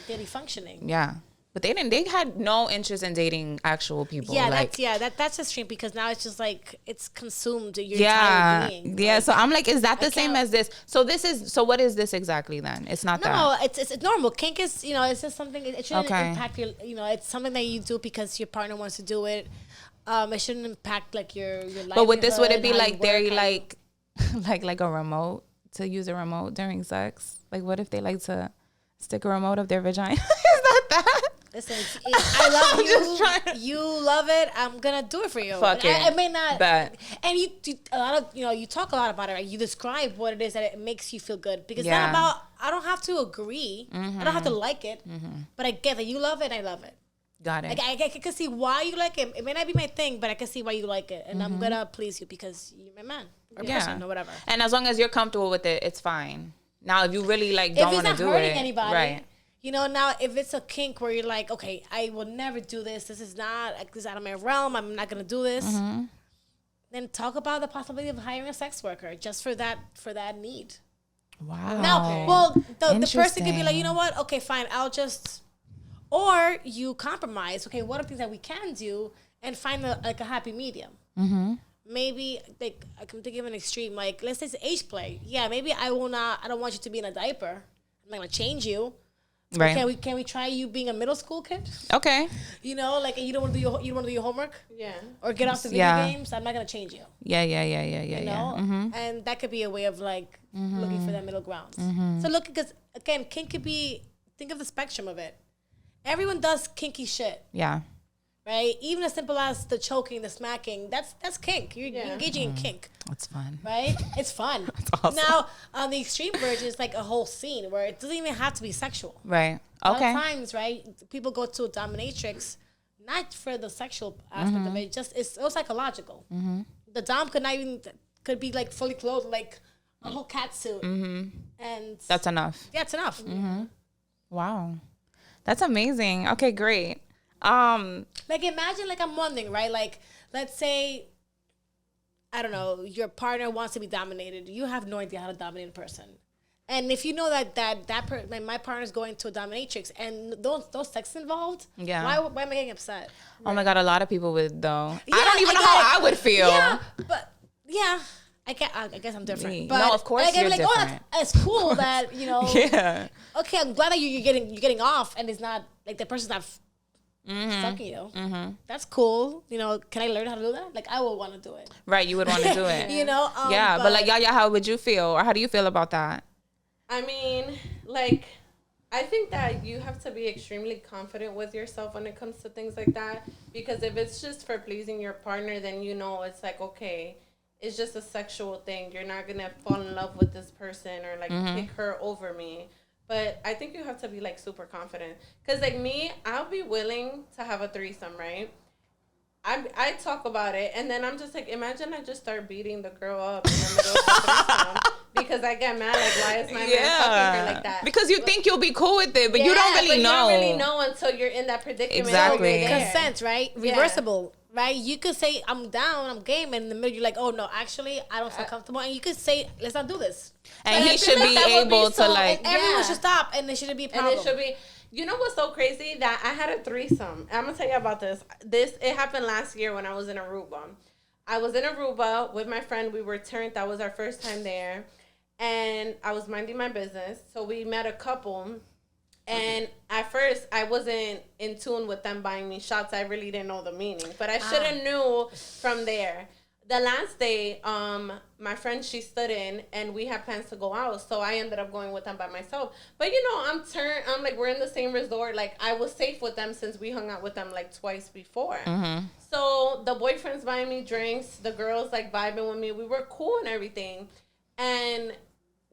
daily functioning. Yeah. But they had no interest in dating actual people. Yeah, like, that's extreme because now it's just like it's consumed your entire being. Yeah. Like, So I'm like, is that the same as this? So what is this exactly then? It's not that. No, it's normal. Kink is, it's just something. It shouldn't impact your. It's something that you do because your partner wants to do it. It shouldn't impact like your life. But with this, would it be like very like a remote, to use a remote during sex? Like what if they like to stick a remote up their vagina? Is that? Listen, I love you. You love it. I'm gonna do it for you. Fuck it. I may not. Bet. And you a lot of you talk a lot about it. Right? You describe what it is that it makes you feel good because it's not about. I don't have to agree. I don't have to like it. But I get that you love it. I love it. Got it. Like I can see why you like it. It may not be my thing, but I can see why you like it, and I'm gonna please you because you're my man or person or whatever. And as long as you're comfortable with it, it's fine. Now, if you really like don't want to do it, if it's not hurting anybody, right? Now if it's a kink where you're like, okay, I will never do this. This is out of my realm. I'm not gonna do this. Then talk about the possibility of hiring a sex worker just for that need. Wow. Now, the person could be like, you know what? Okay, fine. I'll just, or you compromise. Okay, what are things that we can do and find a happy medium. Maybe like I can think of an extreme. Like let's say it's age play. Yeah, maybe I don't want you to be in a diaper. I'm not gonna change you. Right. Can we try you being a middle school kid? Okay. Like you don't want to do your homework. Yeah. Or get off the video games. I'm not gonna change you. Yeah. And that could be a way of like looking for that middle ground. So look, because again, kink could be. Think of the spectrum of it. Everyone does kinky shit. Yeah. Right? Even as simple as the choking, the smacking, that's kink. You're engaging in kink. That's fun. Right? It's fun. That's awesome. Now, on the extreme version, it's like a whole scene where it doesn't even have to be sexual. Right. Okay. A Okay. lot of times, right, people go to a dominatrix, not for the sexual aspect of it, it's psychological. The dom could be like fully clothed, like a whole cat suit. And That's enough. yeah, it's enough. Wow. That's amazing. Okay, great. Like imagine, like I'm wondering, right? Like let's say, I don't know, your partner wants to be dominated. You have no idea how to dominate a person, and if you know that like my partner's going to a dominatrix and those sex involved, why am I getting upset? Oh my God, a lot of people would though. Yeah, I don't even know how I would feel. Yeah, but yeah. I guess I'm different. But no, of course like, you're like, different. Oh, that's cool that Yeah. Okay, I'm glad that you're getting off, and it's not like the person's not fucking you. That's cool. Can I learn how to do that? Like I would want to do it. Right, you would want to do it. Yeah, but like Yaya, how would you feel, or how do you feel about that? I mean, like, I think that you have to be extremely confident with yourself when it comes to things like that. Because if it's just for pleasing your partner, then it's like, okay, it's just a sexual thing. You're not going to fall in love with this person or, like, pick her over me. But I think you have to be, like, super confident. Because, like, me, I'll be willing to have a threesome, right? I talk about it, and then I'm just like, imagine I just start beating the girl up in the middle of the threesome because I get mad, like, why is my man fucking her like that? Because you think you'll be cool with it, but you don't really know. You don't really know until you're in that predicament. Exactly. Consent, right? Reversible. right? You could say, I'm down, I'm game, and in the middle, you're like, oh, no, actually, I don't feel comfortable. And you could say, let's not do this. And he should be able to, like... Everyone should stop, and it shouldn't be a problem. And it should be... You know what's so crazy? That I had a threesome. I'm going to tell you about this. It happened last year when I was in Aruba. I was in Aruba with my friend. We were turned. That was our first time there. And I was minding my business. So we met a couple. And at first, I wasn't in tune with them buying me shots. I really didn't know the meaning. But I should have knew from there. The last day, my friend, she stood in, and we had plans to go out. So I ended up going with them by myself. But, you know, I'm like, we're in the same resort. Like, I was safe with them since we hung out with them, like, twice before. Mm-hmm. So the boyfriend's buying me drinks. The girls, like, vibing with me. We were cool and everything. And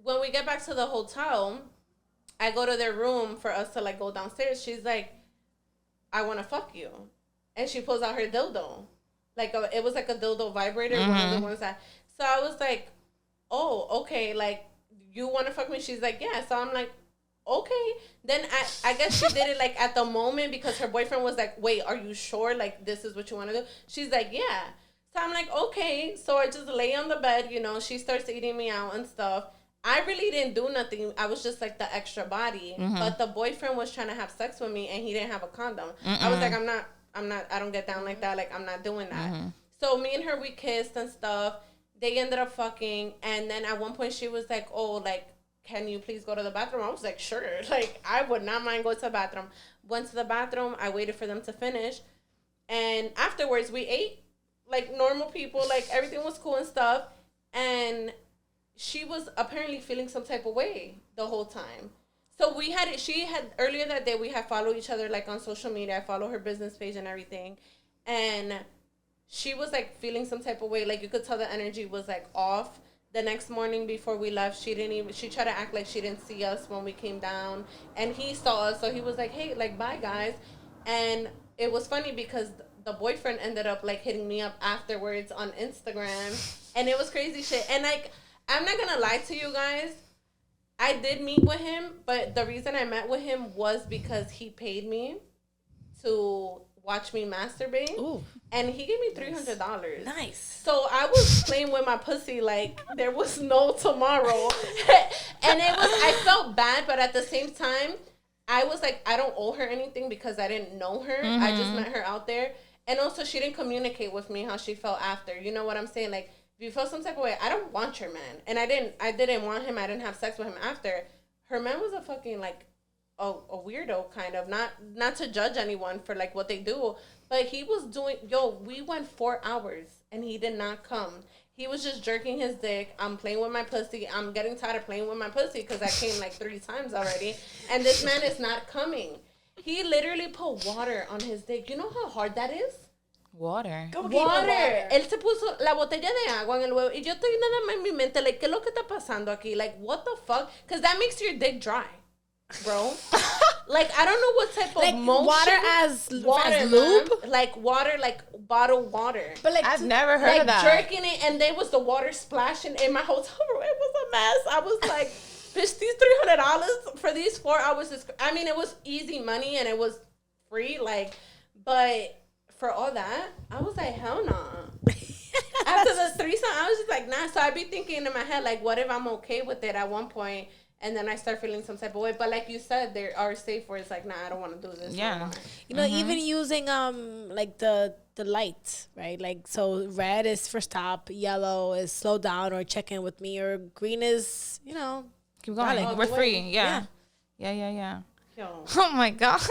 when we get back to the hotel, I go to their room for us to, like, go downstairs. She's like, I want to fuck you. And she pulls out her dildo. Like, it was like a dildo vibrator. Mm-hmm. One of the ones that... So I was like, oh, okay. Like, you want to fuck me? She's like, yeah. So I'm like, okay. Then I guess she did it, like, at the moment because her boyfriend was like, wait, are you sure? Like, this is what you want to do? She's like, yeah. So I'm like, okay. So I just lay on the bed, you know. She starts eating me out and stuff. I really didn't do nothing. I was just, like, the extra body. Mm-hmm. But the boyfriend was trying to have sex with me, and he didn't have a condom. I was like, I don't get down like that. Like, I'm not doing that. Mm-hmm. So me and her, we kissed and stuff. They ended up fucking. And then at one point she was like, oh, like, can you please go to the bathroom? I was like, sure. Like, I would not mind going to the bathroom. Went to the bathroom. I waited for them to finish. And afterwards we ate like normal people. Like, everything was cool and stuff. And she was apparently feeling some type of way the whole time. So she had, earlier that day, we had followed each other, like, on social media. I follow her business page and everything. And she was, like, feeling some type of way. Like, you could tell the energy was, like, off. The next morning before we left, she tried to act like she didn't see us when we came down. And he saw us, so he was like, hey, like, bye, guys. And it was funny because the boyfriend ended up, like, hitting me up afterwards on Instagram. And it was crazy shit. And, like, I'm not gonna lie to you guys. I did meet with him, but the reason I met with him was because he paid me to watch me masturbate. Ooh. And he gave me $300. Nice. So I was playing with my pussy like there was no tomorrow. And I felt bad, but at the same time, I was like, I don't owe her anything because I didn't know her. Mm-hmm. I just met her out there. And also, she didn't communicate with me how she felt after. You know what I'm saying? Like, if you feel some type of way, I don't want your man. And I didn't want him. I didn't have sex with him after. Her man was a fucking, like, a weirdo, kind of. Not to judge anyone for, like, what they do. But he was doing, we went 4 hours, and he did not come. He was just jerking his dick. I'm playing with my pussy. I'm getting tired of playing with my pussy because I came, like, 3 times already. And this man is not coming. He literally put water on his dick. You know how hard that is? Water. Water. Él se puso la botella de agua en el huevo. Y yo estoy nada más en mi mente, like, ¿qué es lo que está pasando aquí? Like, what the fuck? Because that makes your dick dry, bro. Like, I don't know what type of motion. Water as lube? Like, water, like, bottled water. But, like, I've never heard of that. Like, jerking it, and there was the water splashing in my hotel room. It was a mess. I was like, bitch, these $300 for these 4 hours is... I mean, it was easy money, and it was free, like, but... For all that, I was like, hell no. After the threesome, I was just like, nah. So I'd be thinking in my head, like, what if I'm okay with it at one point, and then I start feeling some type of way? But like you said, there are safe where it's like, nah, I don't want to do this. Yeah. You know, even using like the lights, right? Like, so red is for stop, yellow is slow down or check in with me, or green is, you know, keep going. We're free. Yeah. Yo. Oh my God.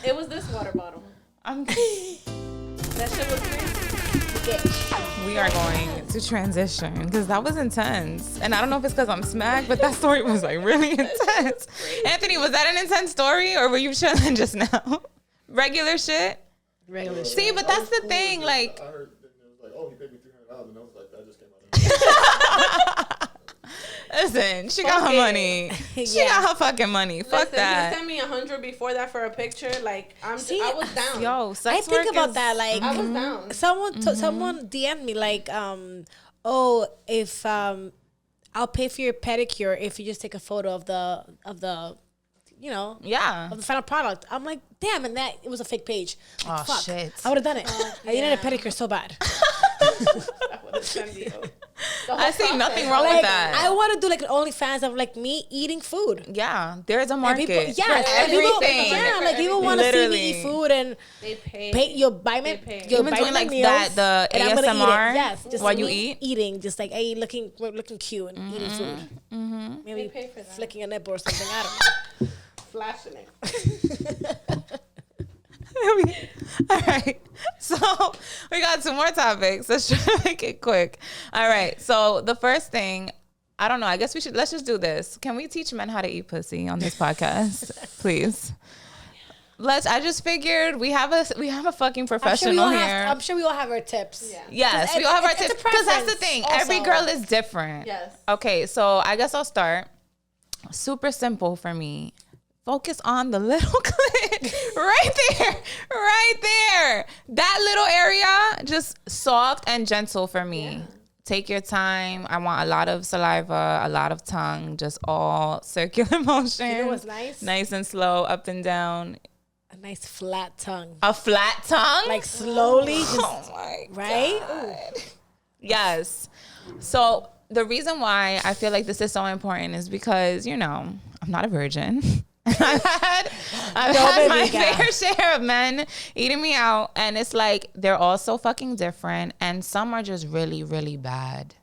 It was this water bottle. That shit was crazy. We are going to transition because that was intense. And I don't know if it's because I'm smacked, but that story was like really intense. Anthony, was that an intense story or were you chilling just now? Regular shit? Regular shit. See, but that's the thing. Like, I heard it was like, oh, he paid me $300, and I was like, that just came out of listen, she got her money. She got her fucking money. Fuck that. He sent me $100 before that for a picture. Like, I was down. Yo, sex I think about that. Like, I was down. Someone DM'd me like, if I'll pay for your pedicure if you just take a photo of the Yeah. of the final product. I'm like, damn, and that it was a fake page. Like, Oh, fuck. shit. I would have done it. I needed a pedicure so bad. I see nothing wrong Like, with that. I want to do like an OnlyFans of like me eating food. Yeah, there's a And market. people, for everything. Like people want to see me Literally. eat food and They pay. you'll buy me, pay. you'll Even buy doing me like meals, that, the and I'm gonna eat ASMR it. Yes, just while you me eat. eating, just like hey, looking cute and eating food. Maybe They pay for that. flicking a nipple or something. I don't know. Flashing it. All right. So we got 2 more topics. Let's try to make it quick. All right. So the first thing, I don't know. I guess let's just do this. Can we teach men how to eat pussy on this podcast? Please. I just figured we have a fucking professional here. I'm sure we all have our tips. Yeah. Yes, we all have our it's a tips. Because that's the preference thing. Every also. girl is different. Yes. Okay, so I guess I'll start. Super simple for me. Focus on the little clit. Right there. Right there. That little area, just soft and gentle for me. Yeah. Take your time. I want a lot of saliva, a lot of tongue, just all circular motion. You know what's nice? Nice and slow, up and down. A nice flat tongue. A flat tongue? Like slowly, just, oh my right? God. Yes. So the reason why I feel like this is so important is because, I'm not a virgin. I've had my fair share of men eating me out, and it's like they're all so fucking different, and some are just really, really bad.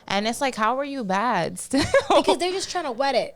And it's like, how are you bad still? Because they're just trying to wet it.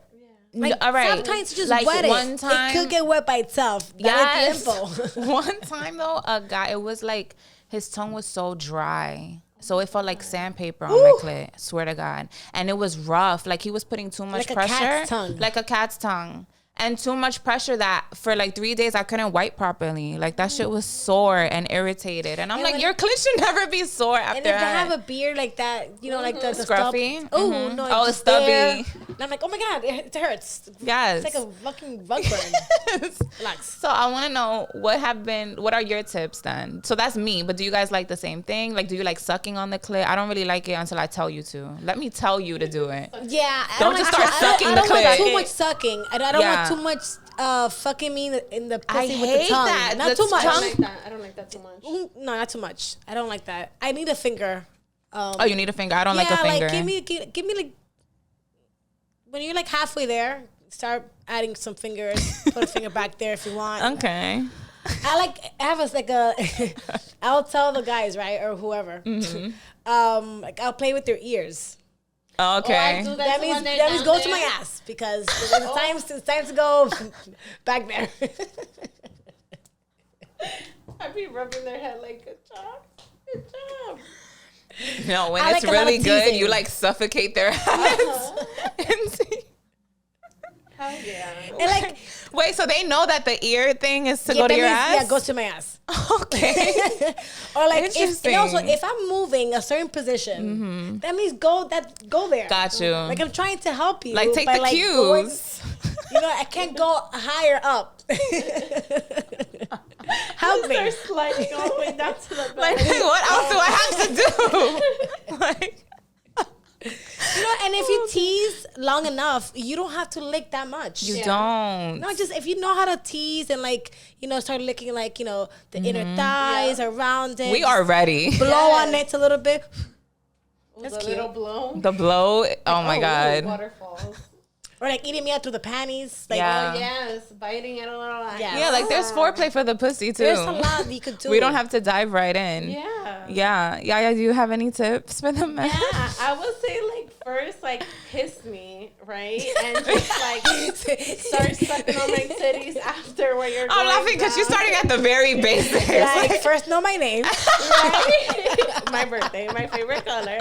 Like, all right. sometimes you just like wet it. One time, it could get wet by itself. Yes. Info. One time though, a guy, it was like his tongue was so dry. So it felt like sandpaper on my clit, swear to God. And it was rough. Like he was putting too much like pressure. A cat's tongue. Like a cat's tongue. And too much pressure that for like 3 days I couldn't wipe properly. Like that shit was sore and irritated. And I'm like, your clit should never be sore after And if they have a beard like that, like the scruffy. Oh, no. Oh, it's stubby. And I'm like, oh my God, it hurts. Yes. It's like a fucking rug burn. Relax. So I want to know what are your tips then? So that's me, but do you guys like the same thing? Like, do you like sucking on the clit? I don't really like it until I tell you to. Let me tell you to do it. Yeah. Don't just start sucking the clit. I don't want too much sucking. I don't want too much fucking me in the pussy with the tongue. That. Not too much. I don't like that too much. No, not too much. I don't like that. I need a finger. Oh, you need a finger? I don't like a finger. Like give me like when you're like halfway there, start adding some fingers. Put a finger back there if you want. Okay. I have I'll tell the guys, right, or whoever. Mm-hmm. Like I'll play with their ears. Okay. Oh, that means go to my ass because it's time to go back there. I'd be rubbing their head like, good job. Good job. No, when it's really good, you like suffocate their hands. Hell yeah. And like, wait, so they know that the ear thing is to go to your ass? Yeah, go to my ass. Okay. Or like, if I'm moving a certain position, that means go there. Got you. Like I'm trying to help you. Like take the cues. I can't go higher up. Help me. Start sliding all the way down to the back. Like, what else do I have to do? Like, and if you tease long enough, you don't have to lick that much. You don't. No, just if you know how to tease and start licking the inner thighs around it. We are ready. Blow on it a little bit. That's cute. Little blow. The blow. Oh my God. Waterfalls. Or like eating me out through the panties. Oh yes, biting it a little. Yeah, like there's foreplay for the pussy too. There's a lot you could do. We don't have to dive right in. Yeah. Yeah. Yaya, do you have any tips for the men? Yeah, I would say first kiss me, right? And just start sucking on my titties after where you're going. I'm laughing because you're starting at the very basics. First know my name. Right? My birthday, my favorite color.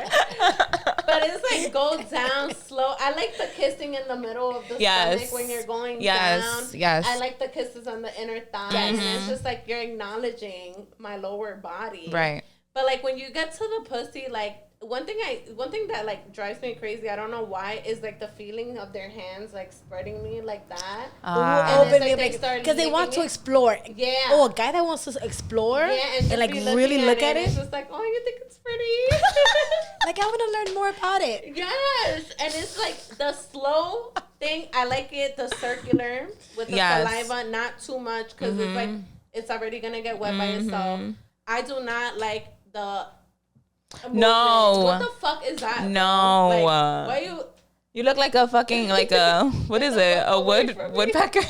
But it's go down slow. I like the kissing in the middle of the stomach when you're going down. Yes. I like the kisses on the inner thighs. And it's just you're acknowledging my lower body. Right. But when you get to the pussy, one thing that drives me crazy, I don't know why, is the feeling of their hands spreading me like that. Because they want to explore. Yeah. Oh, a guy that wants to explore and really look at it. It's just oh, you think it's pretty? I want to learn more about it. Yes, and it's the slow thing. I like it the circular with the saliva, not too much because it's like it's already gonna get wet by itself. I do not like the movement. No. What the fuck is that? No. Like, why you? You look like a fucking what is it? A woodpecker?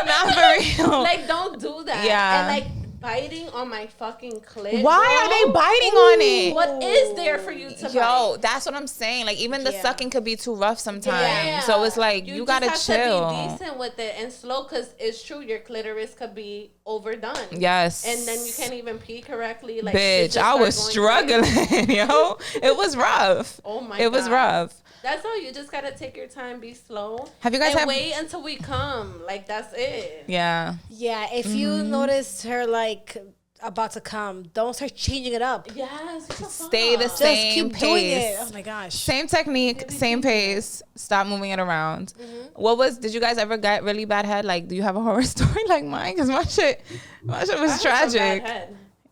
Not for real. Like, don't do that. Yeah. And like biting on my fucking clit. Why are they biting on it? What is there for you to bite? That's what I'm saying. Like, even the sucking could be too rough sometimes. Yeah. So it's like you gotta just chill. have to be decent with it and slow, because it's true, your clitoris could be overdone. Yes. And then you can't even pee correctly. Like, bitch, I was struggling, yo. It was rough. Oh my god. It was rough. That's all. You just gotta take your time, be slow. Have you guys wait until we come? Like, that's it. Yeah. Yeah, if you notice her like about to come, don't start changing it up. Yes. Stay the Just same keep pace. doing it. Oh my gosh. Same technique, same pace. Stop moving it around. Did you guys ever get really bad head? Like, do you have a horror story like mine? Because my shit was tragic.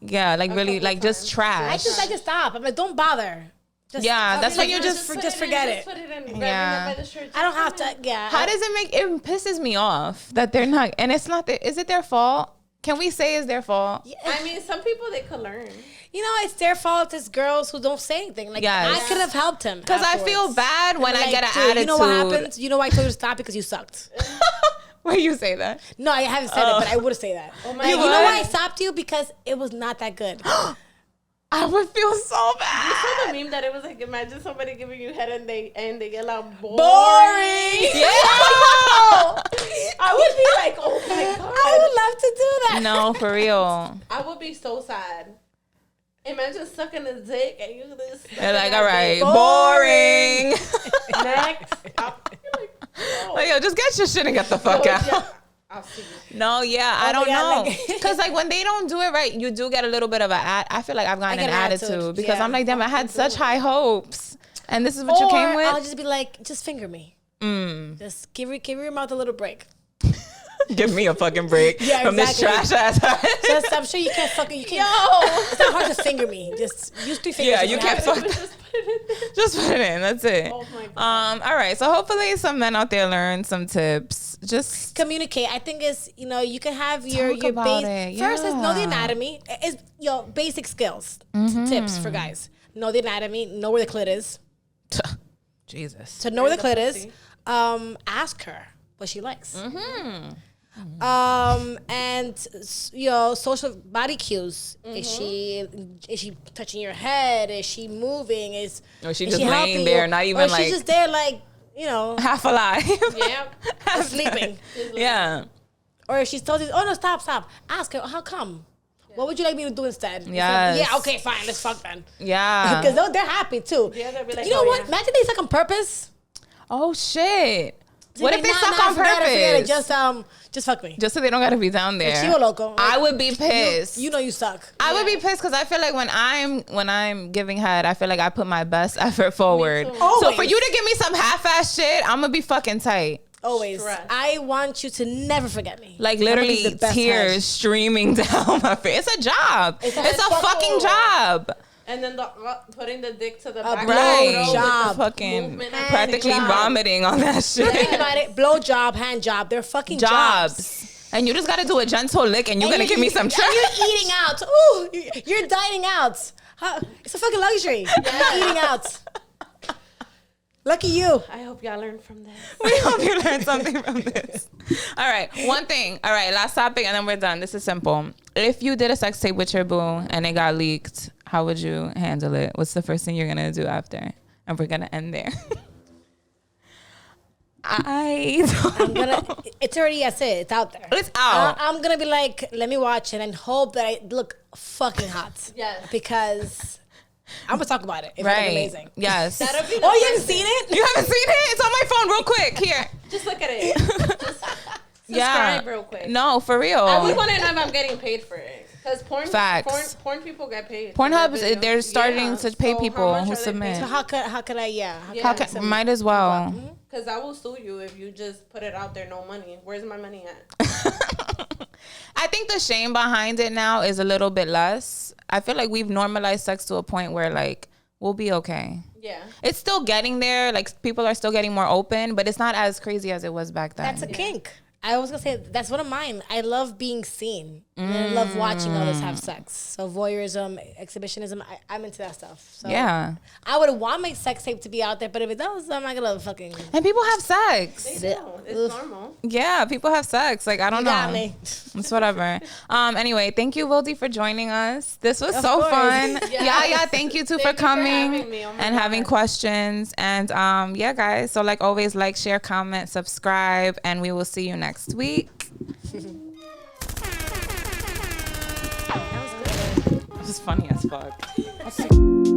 Yeah, like really, like just trash. I just stop. I'm like, don't bother. Just, that's when you just forget it. Put it in, Yeah. by the shirt. I don't have to. Yeah. How does it make it pisses me off that they're not, and it's not. Is it their fault? Can we say it's their fault? Yeah. I mean, some people, they could learn. You know, it's their fault. It's girls who don't say anything. Like, I could have helped him. Because I feel bad when I get an attitude. You know what happens? You know why I told you to stop? Because you sucked. Why you say that? No, I haven't said it, but I would say that. Oh my you God. know why I stopped you? Because it was not that good. I would feel so bad. You saw the meme that it was like, imagine somebody giving you head and they yell out boring. Yeah. I would be like, oh my god. I would love to do that. No, for real. I would be so sad. Imagine sucking a dick and you just. They're like, all right, boring. Next. I'll be like, no. Like, yo, just get your shit and get the fuck out. Yeah. I'll see you. No, yeah, I don't God, know. Because, like, when they don't do it right, you do get a little bit of I feel like I've gotten an attitude. Because I'm like, damn, I had such high hopes. And this is what you came with? I'll just be like, just finger me. Just give your mouth a little break. Give me a fucking break from this trash ass. Just, I'm sure you can't fucking. You can't. Yo, it's not hard to finger me. Just use 3 fingers. Yeah, you can't fuck. Just put it in. That's it. Oh my God. All right. So hopefully some men out there learn some tips. Just communicate. I think it's, you can have your about base. it. First is know the Yeah. anatomy. Is basic skills, tips for guys. Know the anatomy. Know where the clit is. Jesus. To know where the clit is, ask her what she likes. And social body cues. Is she touching your head? Is she moving? Is she is just she laying helping there, you? not even or like she's just there like half alive. Yeah. sleeping. Yeah. Or if she's told you, oh no, stop. Ask her, how come? What would you like me to do instead? Yes. Yeah, okay, fine, let's fuck then. Yeah. Because they're happy too. Yeah, they'll be like, you know oh, what? yeah. Imagine they suck on purpose. Oh shit. So What like, if they nah, suck nah, on forget it. purpose? Just fuck me. Just so they don't gotta be down there. Chivo loco. I would be pissed. You know you suck. I would be pissed because I feel like when I'm giving head, I feel like I put my best effort forward. So Always. for you to give me some half-ass shit, I'm gonna be fucking tight. Always. Stress. I want you to never forget me. Like I'm gonna literally give the best tears head. streaming down my face. It's a job. It's a fucking job. And then putting the dick to the back. Right. Of the job. The fucking movement and practically job. vomiting on that shit. Think about it. Blow job, hand job. They're fucking jobs. And you just gotta do a gentle lick and you're gonna give me some trash. And you're eating out. Ooh, you're dining out. It's a fucking luxury. You're eating out. Lucky you. I hope y'all learned from this. We hope you learned something from this. All right, one thing. All right, last topic, and then we're done. This is simple. If you did a sex tape with your boo and it got leaked, how would you handle it? What's the first thing you're gonna do after? And we're gonna end there. It's already, it's out there. It's out. I'm gonna be like, let me watch it and hope that I look fucking hot. Yes. Because I'm gonna talk about it. It's Right. amazing. Yes. That'll be the Oh, you first haven't thing. seen it? You haven't seen it? It's on my phone real quick. Here. Just look at it. Just subscribe real quick. No, for real. I would want to know if I'm getting paid for it. Because Facts. porn people get paid. Pornhub, for their they're videos. starting to pay So people how much who are they submit. So how could I? Yeah. Might as well. Because I will sue you if you just put it out there, no money. Where's my money at? I think the shame behind it now is a little bit less. I feel like we've normalized sex to a point where like we'll be okay. Yeah. It's still getting there. Like, people are still getting more open, but it's not as crazy as it was back then. That's a kink. I was gonna say that's one of mine. I love being seen. And I love watching others have sex. So voyeurism, exhibitionism, I'm into that stuff. So Yeah. I would want my sex tape to be out there, but if it does, I'm not gonna fucking. And people have sex. They do. It's normal. Yeah, people have sex. Like, I don't You know. got me. It's whatever. Anyway, thank you, Wildy, for joining us. This was so course. fun. Yes. Yeah, thank you too for Thank you for coming having me. Oh my and God. having questions. And yeah, guys. So like always, like, share, comment, subscribe, and we will see you next week. This is funny as fuck.